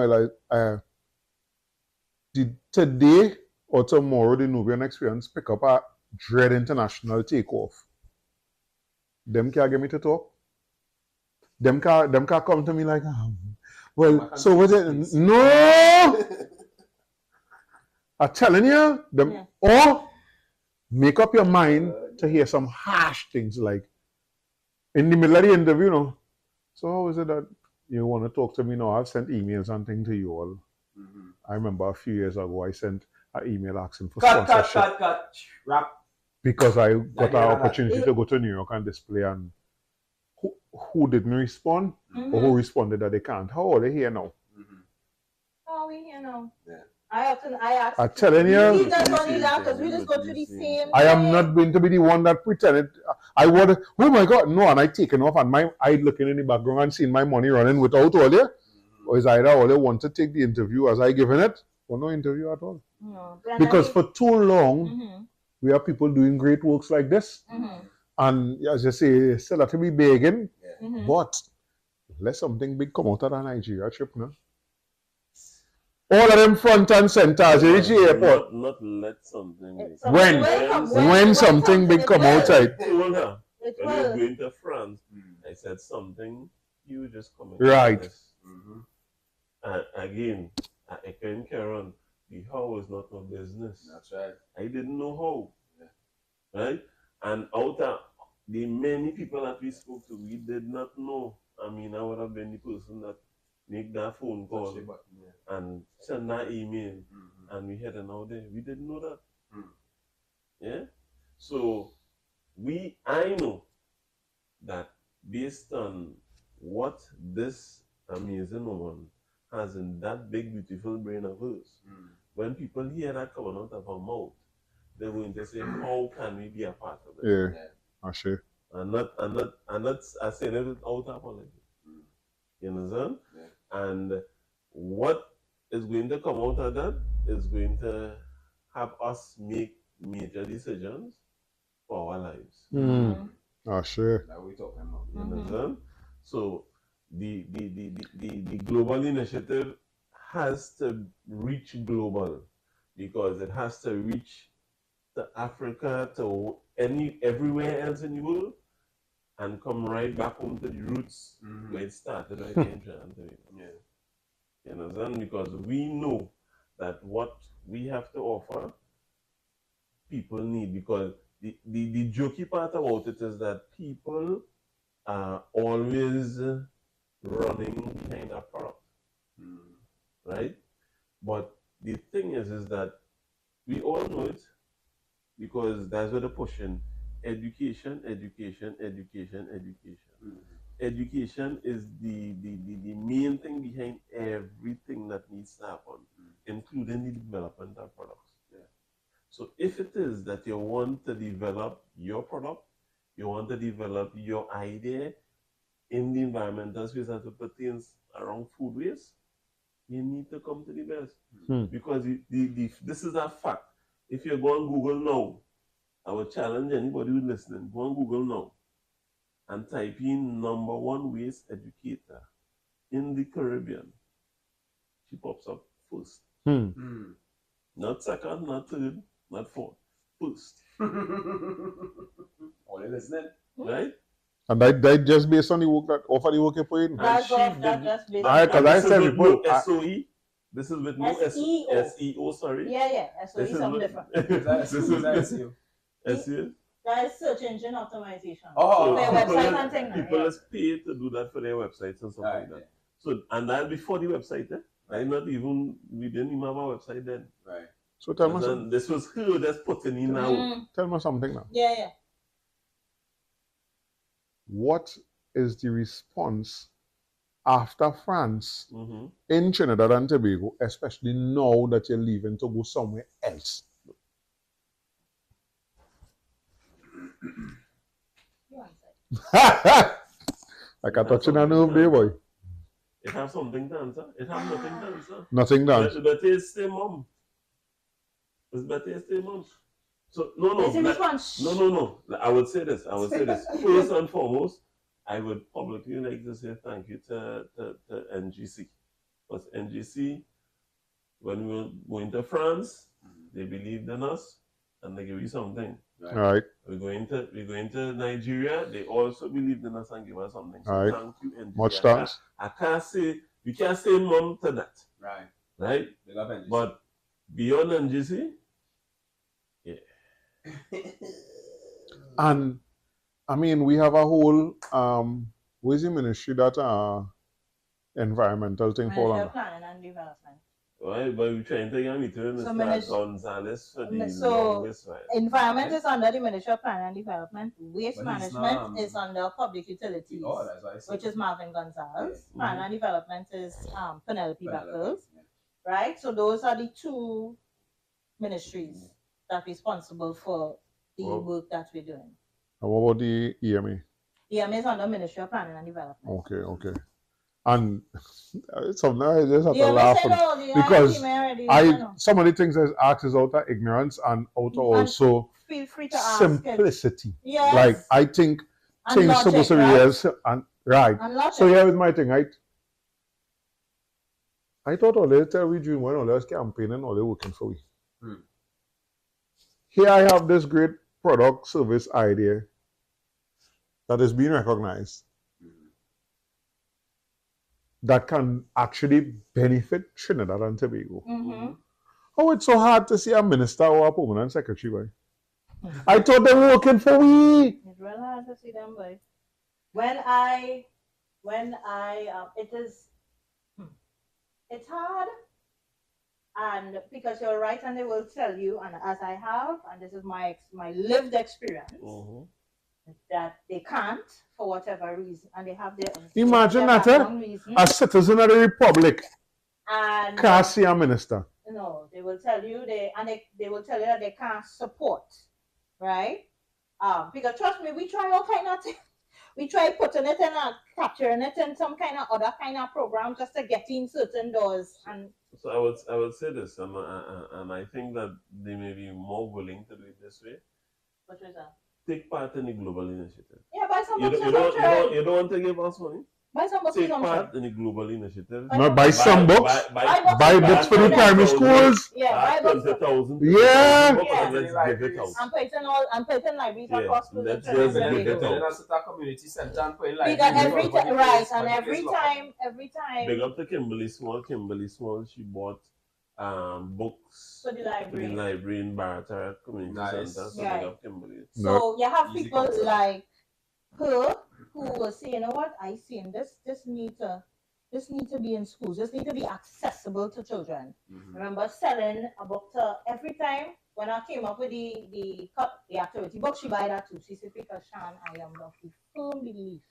today or tomorrow the Nubian experience pick up a dread international takeoff. Them can't get me to talk. Them can't come to me like, well, so was it? No! I'm telling you, them or make up your mind to hear some harsh things like in the middle of the interview, you know. So how is it that you want to talk to me now? I've sent emails and things to you all. I remember a few years ago I sent an email asking for sponsorship. Cut. Wrap. Because I got an opportunity to go to New York and display, and who didn't respond or who responded that they can't. How are they here now? How are we here now? Yeah. I I'm telling you, because we just go through the same. I am not going to be the one that pretended. I would. Oh my God, no! And I taken off, and I looking in the background and seeing my money running without all there. Or is either all they want to take the interview as I given it, or no interview at all. No. Because for too long, we have people doing great works like this, and as you say, still have to be begging. But let something big come out of the Nigeria trip, no? All of them front and centers, you reach the airport. Not let something big. When something big come outside. When you're going to France, I said something huge is coming. Right. And again, I echoing Karen, the how is not my business. That's right. I didn't know how. Right? And out of the many people that we spoke to, we did not know. I mean, I would have been the person that make that phone call and send that email, and we heading out there. We didn't know that. Yeah? So I know that based on what this amazing woman has in that big beautiful brain of hers, when people hear that coming out of her mouth, they're going to say, how can we be a part of it? Yeah. I sure. And not I say it without apology. You understand? Yeah. And what is going to come out of that is going to have us make major decisions for our lives. Oh, sure. That we talking about. You understand? So the global initiative has to reach global, because it has to reach to Africa, to everywhere else in the world, and come right back home to the roots where it started right there in Trinidad. You understand? Because we know that what we have to offer, people need. Because the jokey part about it is that people are always running kind of product. Right? But the thing is that we all know it, because that's what they're pushing. Education. Education is the main thing behind everything that needs to happen, including the development of products. So if it is that you want to develop your product, you want to develop your idea in the environmental space as it pertains around food waste, you need to come to the best. Because this is a fact. If you go on Google now, I would challenge anybody who's listening, go on Google now and type in #1 waste educator in the Caribbean. She pops up first. Not second, not third, not fourth. First. All you listening? right? And that just based on the work that offer the work you're putting. That's just based on. Because I said before, SOE. This is with no SEO. Sorry. Yeah. SOE is something different. This is SEO. SEO. That is search engine optimization. So their website and things. People is paid to do that for their websites and stuff like that. So, and that before the website, right? We didn't even have a website then. Right. So tell me something. This was her that's putting in now. Tell me something now. Yeah. What is the response after France in Trinidad and Tobago, especially now that you're leaving to go somewhere else? Like I touching a nerve there, boy. It have something to answer. It have nothing to answer. Nothing to answer. But it's stay mom. It's better stay mom. So no. I would say this. First and foremost, I would publicly like to say thank you to NGC. Because NGC, when we were going to France, they believed in us and they give you something. Right. We're going to Nigeria, they also believed in us and give us something. So right. Thank you, NGC. Much thanks. We can't say mom to that. Right? But beyond NGC, yeah. And I mean, we have a whole what is the ministry that environmental thing for? Ministry of Planning and Development. Right, but we're trying to get me to Mr. Gonzalez for the longest while. Environment is under the Ministry of Planning and Development. Waste management is under Public Utilities, which is Marvin Gonzalez. Planning and Development is Penelope Beckles. Right? So those are the two ministries that are responsible for the work that we're doing. And what about the EMA? EMA is under Ministry of Planning and Development. Okay. And something I just have to laugh because some of the things I ask is out of ignorance and out of also feel free to simplicity. Yes. Like I think things supposed to be yes and right. So here is my thing, right? I thought all they tell we doing when all this campaigning, all they working for we. Here I have this great product service idea that is being recognized that can actually benefit Trinidad and Tobago. Oh, it's so hard to see a minister or a permanent secretary, boy. I thought they were working for we. It's real hard to see them, boy. It's hard, and because you're right, and they will tell you, and as I have, and this is my lived experience, that they can't for whatever reason, and they have their own. Imagine that a citizen of the republic and can't see a minister. No, they will tell you they will tell you that they can't support, right? Because trust me, we try all kind of things. We try putting it in and capturing it in some kind of other kind of program just to get in certain doors. And so I would say this, and I think that they may be more willing to do it this way. What is that? Take part in the global initiative. Yeah, buy some books. You don't want to give us money? Buy some books. Take part in the global initiative. Not buy some books. Buy books for the primary schools. Yeah, buy books. 20,000. Yeah. Let's give it out. I'm putting libraries across schools. Let's give it out. Community center and putting libraries. Every time. Big up to Kimberly Small. She bought books for the library in Barata Community Center. So big up Kimberly. So you have people like her who will say, you know what, I seen this need to be in schools, this need to be accessible to children. Remember selling a book to every time when I came up with the activity book, she buy that too. She said, because Sian, I am of the firm belief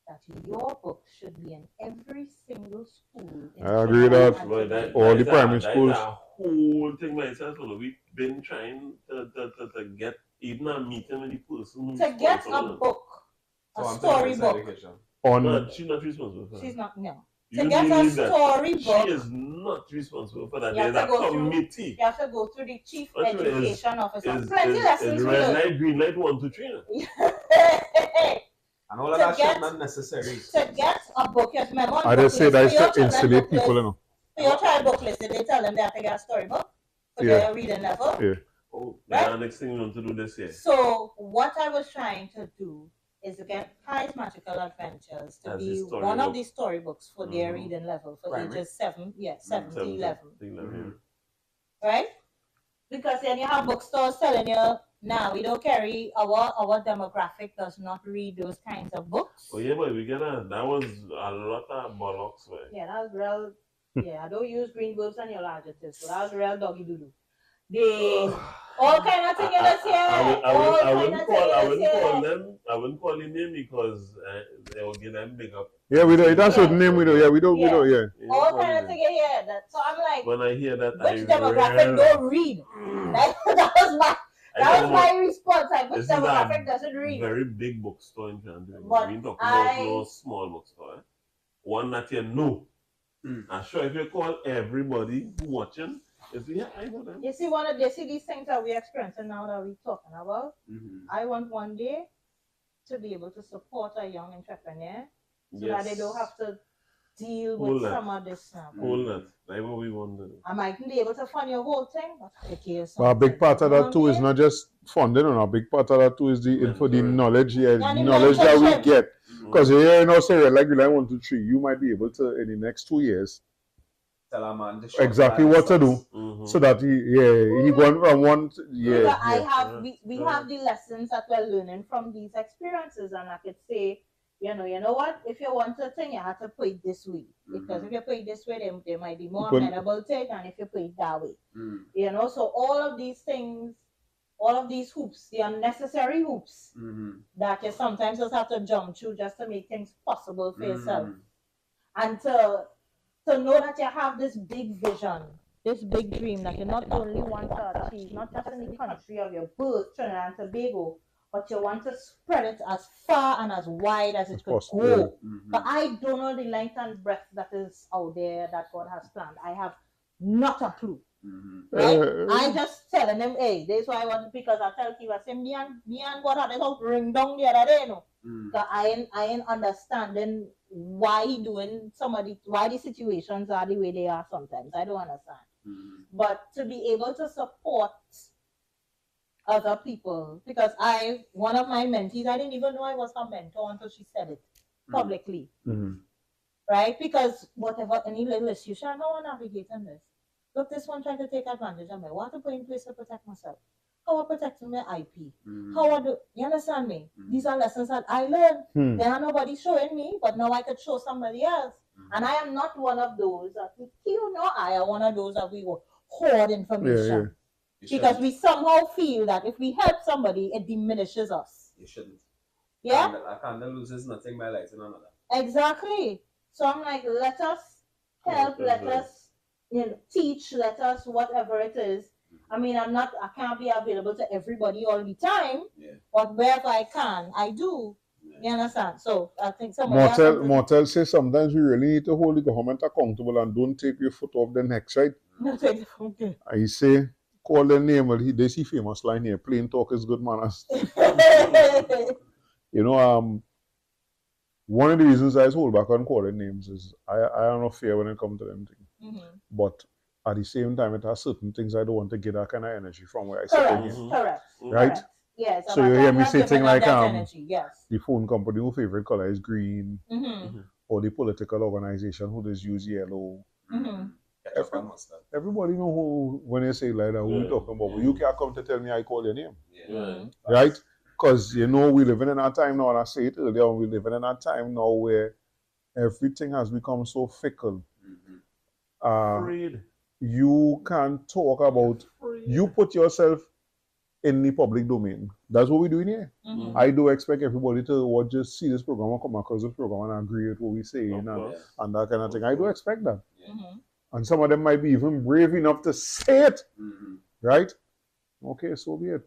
that your book should be in every single school. I agree with that. All the primary schools. That's a whole thing myself. We've been trying to get even a meeting with the person to get a book. A storybook. She's not responsible for that. She's not, no. To get a storybook. She is not responsible for that. There's a committee. You have to go through the chief education officer. Plenty lessons. Red light, green light, 1, 2, 3. And all of that shit not necessary. To get a book, you remember. I just say that is to insulate people, you know. For your child book list, did they tell them they have to get a storybook for their reading level? Yeah. Oh, right? Next thing you want to do this year. So what I was trying to do is to get High's Magical Adventures to be one of the storybooks for their reading level for ages 7 to 11. Right? Because then you have bookstores telling you, now we don't carry our demographic does not read those kinds of books. Oh yeah, but that was a lot of bollocks, man. Yeah, that was real. Yeah, I don't use green verbs and your adjectives, but that was real doggy doo-doo. They all kind of thing in this here. I wouldn't call him name because they will give them big up. Yeah, we don't. That's what name we do. Yeah, we don't. Yeah. We don't. Yeah. All kind of thing in here. So I'm like, when I hear that, which demographic don't read? That was my response. Like, which demographic doesn't read? Very big bookstore in Canada. We talking about no small bookstore. Eh? One that you know. I'm sure if you call everybody watching. You see, these things that we're experiencing now that we're talking about. I want one day to be able to support a young entrepreneur so that they don't have to deal with some of this stuff. Like what we want to do. I might be able to fund your whole thing, but a big part of that too is not just funding, a big part of that too is the knowledge, knowledge that we get. Because here in Australia, like July 1 to 3, you might be able to in the next 2 years tell a man exactly what to do, so that he going from one. We have the lessons that we're learning from these experiences, and I could say, you know what? If you want a thing, you have to put it this way, because if you put it this way, they might be more amenable to it, and if you put it that way, So all of these things, all of these hoops, the unnecessary hoops that you sometimes just have to jump through just to make things possible for yourself, and to know that you have this big vision, this big dream that you not only want to achieve, not just in the country of your birth, Trinidad and Tobago, but you want to spread it as far and as wide as it could go. But I don't know the length and breadth that is out there that God has planned. I have not a clue. Right? I just telling them, hey, this is why I want to, because I tell people, I say, me and God had this whole ring down the other day, no. Because I ain't understanding why he doing why the situations are the way they are sometimes. I don't understand. But to be able to support other people, because one of my mentees, I didn't even know I was her mentor until she said it publicly. Right? Because whatever, any little issue, I don't want to navigate in this. Look, this one trying to take advantage of me. What to put in place to protect myself? How I protecting my IP? How I do? You understand me? These are lessons that I learned. There are nobody showing me, but now I could show somebody else. And I am not one of those that I are one of those that we will hoard information. Because we somehow feel that if we help somebody, it diminishes us. You shouldn't. Yeah? A candle loses nothing by lighting another. Exactly. So I'm like, let us help, let us teach, let us whatever it is. I mean, I can't be available to everybody all the time, but wherever I can, I do. You understand? So I think Mortel says sometimes we really need to hold the government accountable and don't take your foot off the neck, right? Okay. I say, call the name, they see famous line here, plain talk is good manners. One of the reasons I hold back on calling names is I have no fear when it comes to them things. But at the same time, it has certain things I don't want to get that kind of energy from where I sit in. Correct. Right? Correct. Yes. So you hear me say things like yes. The phone company whose favorite color is green, or the political organization who just use yellow. Everybody know who, when they say like that, who we talking about. But you can't come to tell me I call your name. Right? Because we living in a time now, and I say it earlier, we living in a time now where everything has become so fickle. You can talk about, you put yourself in the public domain. That's what we're doing here. I do expect everybody to just see this program and come across this program and agree with what we say and that kind of thing. I do expect that. And some of them might be even brave enough to say it. Right? Okay, so be it.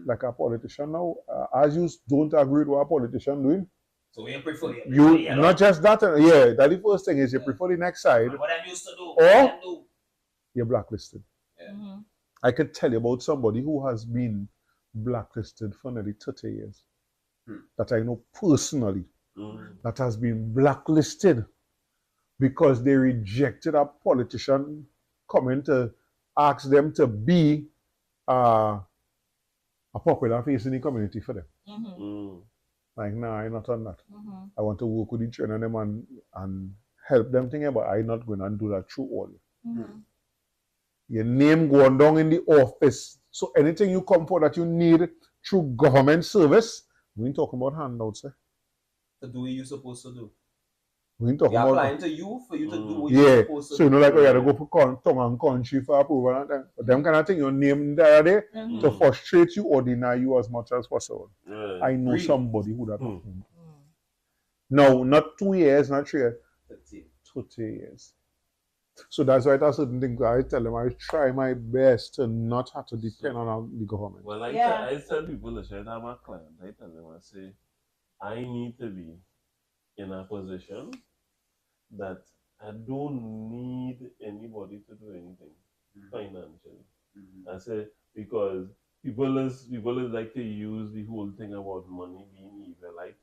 Like a politician now, as you don't agree with what a politician doing, so we prefer you not just that. That the first thing is you prefer the next side. What I used to do, or you're blacklisted. I could tell you about somebody who has been blacklisted for nearly 30 years. That I know personally. That has been blacklisted because they rejected a politician coming to ask them to be a popular face in the community for them. Like, nah, I'm not on that. I want to work with each one of them and help them think about I'm not going to do that through all. Your name going down in the office. So anything you come for that you need through government service, we ain't talking about handouts. To do what you're supposed to do. We ain't talking They're about applying to you for you to do what you're supposed to do. So you know, like you gotta go for tongue and country for approval and that. But them kind of thing, your name there to frustrate you or deny you as much as possible. I know somebody who that happened. No, not 2 years, not 3 years. 30 years. So that's why that's certain things I tell them I try my best to not have to depend on the government. Well, I tell people that I have a client, I tell them, I say, I need to be in a position that I don't need anybody to do anything financially. I say, because people is like to use the whole thing about money being evil. Like,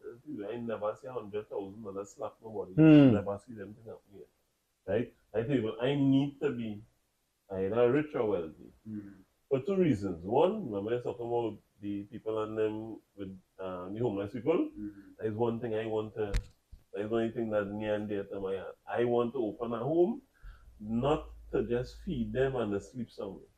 I never see $100,000 slap nobody. I never see them thing up here. Right? I tell you, I need to be either rich or wealthy. For 2 reasons. One, remember I was talking about the people and them with the homeless people. That is one thing I want to, that is the only thing that's near and dear to my heart. I want to open a home, not to just feed them and to sleep somewhere.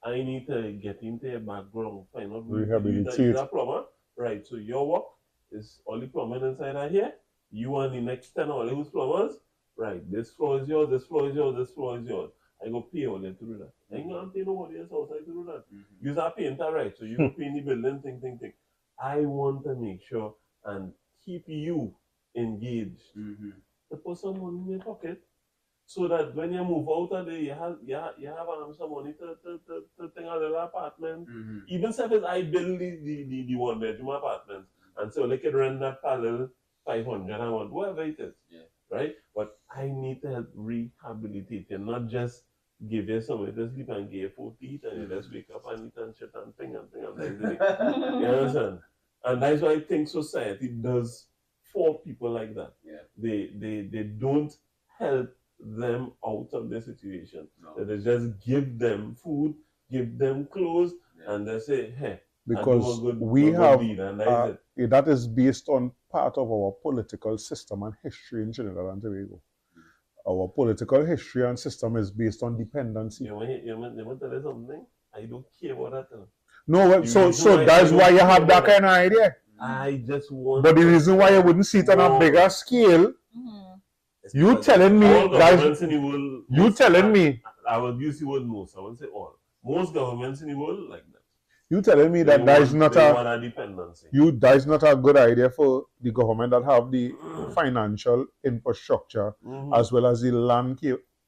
I need to get into a background, find out rehabilitate. a plumber. Right, so your work is all the plumbing inside of here. You and the next 10 all who's plumbers. Right, this floor is yours, this floor is yours, this floor is yours. I go pay all them to do that. I ain't gonna pay nobody else outside to do that. You're a painter, right? So you go paint the building, thing. I want to make sure and keep you engaged. To put some money in your pocket so that when you move out of there, you have some money to think a little apartment. Even if I build the 1-bedroom apartment and so they can rent that parallel 500 a month, whatever it is. Right? But I need to help rehabilitate you, not just give you somewhere to sleep and give you 4 teeth and you just wake up and eat and shit and thing and thing. You understand? And that's why I think society does for people like that. They don't help them out of the situation. They just give them food, give them clothes, and they say, hey, because we have that is based on part of our political system and history in Trinidad and Tobago. Our political history and system is based on dependency. You want to tell you something? I don't care about that. No, so that's why you have that kind of idea. I just want. But the reason why you wouldn't see it on a bigger scale, you telling me, guys, you telling me. I would use the word most. I won't say all. Most governments in the world like that. You telling me that that is not a good idea for the government that have the financial infrastructure as well as the land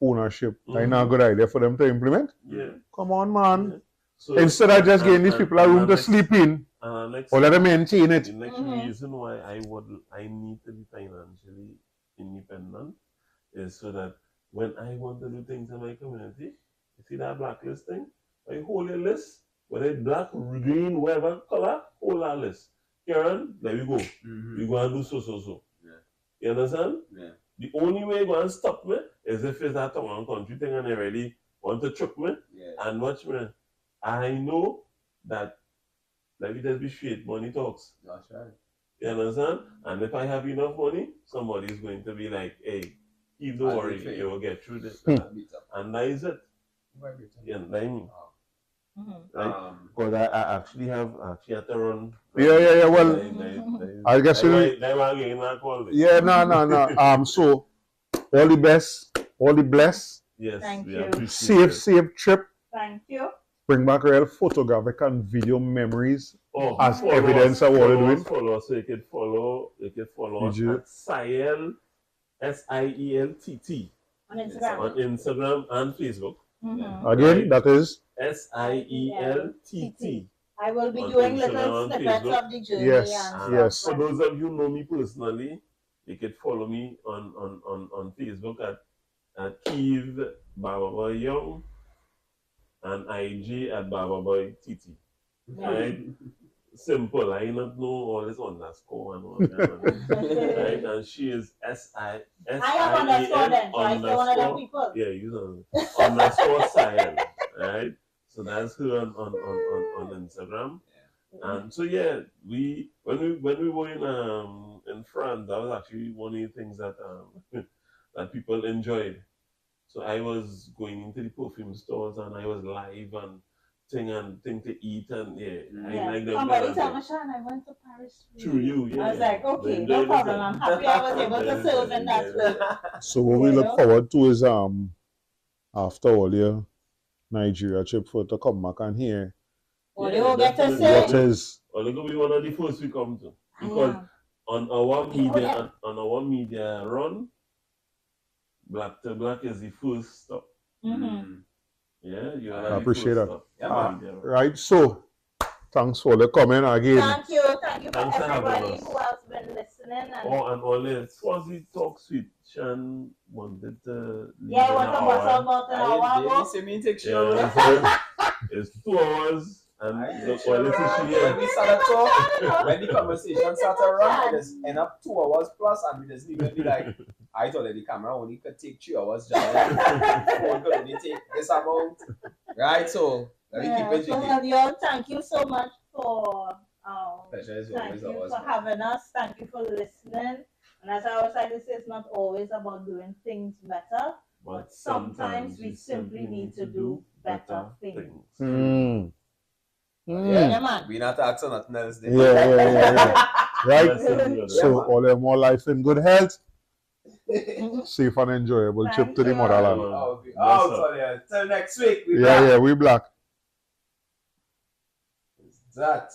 ownership. That's not a good idea for them to implement? Come on, man. So, instead of just giving these people a room to sleep in, or let them maintain it. The next reason why I need to be financially independent is so that when I want to do things in my community, you see that blacklist thing? I hold a list. Whether it's black, green, whatever color, hold our list. Karen, there we go. We go and do so. You understand? The only way you're going to stop me is if it's that one country thing and they really want to choke me and watch me. I know that, let me just be straight, money talks. That's right. You understand? And if I have enough money, somebody is going to be like, hey, keep the worry, you will get through this. And that is it. Yeah, that I mean. Because I actually had to run. Yeah. Well, I guess you. Yeah, no. So, all the best, all the bless. Yes. Thank you. Safe trip. Thank you. Bring back real photographic and video memories as evidence of what we're doing. So you can follow us at SIEL, SIELTT on Instagram. On Instagram and Facebook. Again, that is SIELTT. I will be doing little snippets of the journey. Yes. For those of you who know me personally, you can follow me on Facebook at Keith Bababoy Young and IG at Bababoy TT. Right? Simple. I not know all this underscore and all that. Right? And she is I have underscore then, so I say one of them people. Yeah, you know. Underscore SIEL. Right? So that's her on Instagram. And so yeah, when we were in France, that was actually one of the things that that people enjoyed. So I was going into the perfume stores and I was live and thing to eat and I like them. Somebody tell me, Sean, I went to Paris. Through you, yeah. I was like, okay, no problem. I'm happy I was able to serve in that way. So what we look forward to is after all your Nigeria trip for to come back and here. Well, they will get to say what is well, it will be one of the first we come to. Because on our media run, Black to Black is the first stop. Yeah, you are. I appreciate that. Yeah, right, so thanks for the comment again. Thank you for everybody who has been listening. And all this. Swazi Talk Sweet. Sean wanted to leave I want to bust about an hour ago. It's 2 hours. And when we started talk, when the conversation started around, it just end up 2 hours plus, and we just even be like, I thought that the camera only could take 3 hours, just phone could only take this amount, right? So let me keep it jiggy. Thank you so much for pleasure is thank you for having us. Thank you for listening. And as I always like to say, it's not always about doing things better, but sometimes we simply need to do better things. Yeah, man. We're not asking nothing else. Yeah. Right? So, all the more life in good health. Safe and enjoyable trip to the motherland. Till next week. We black. That.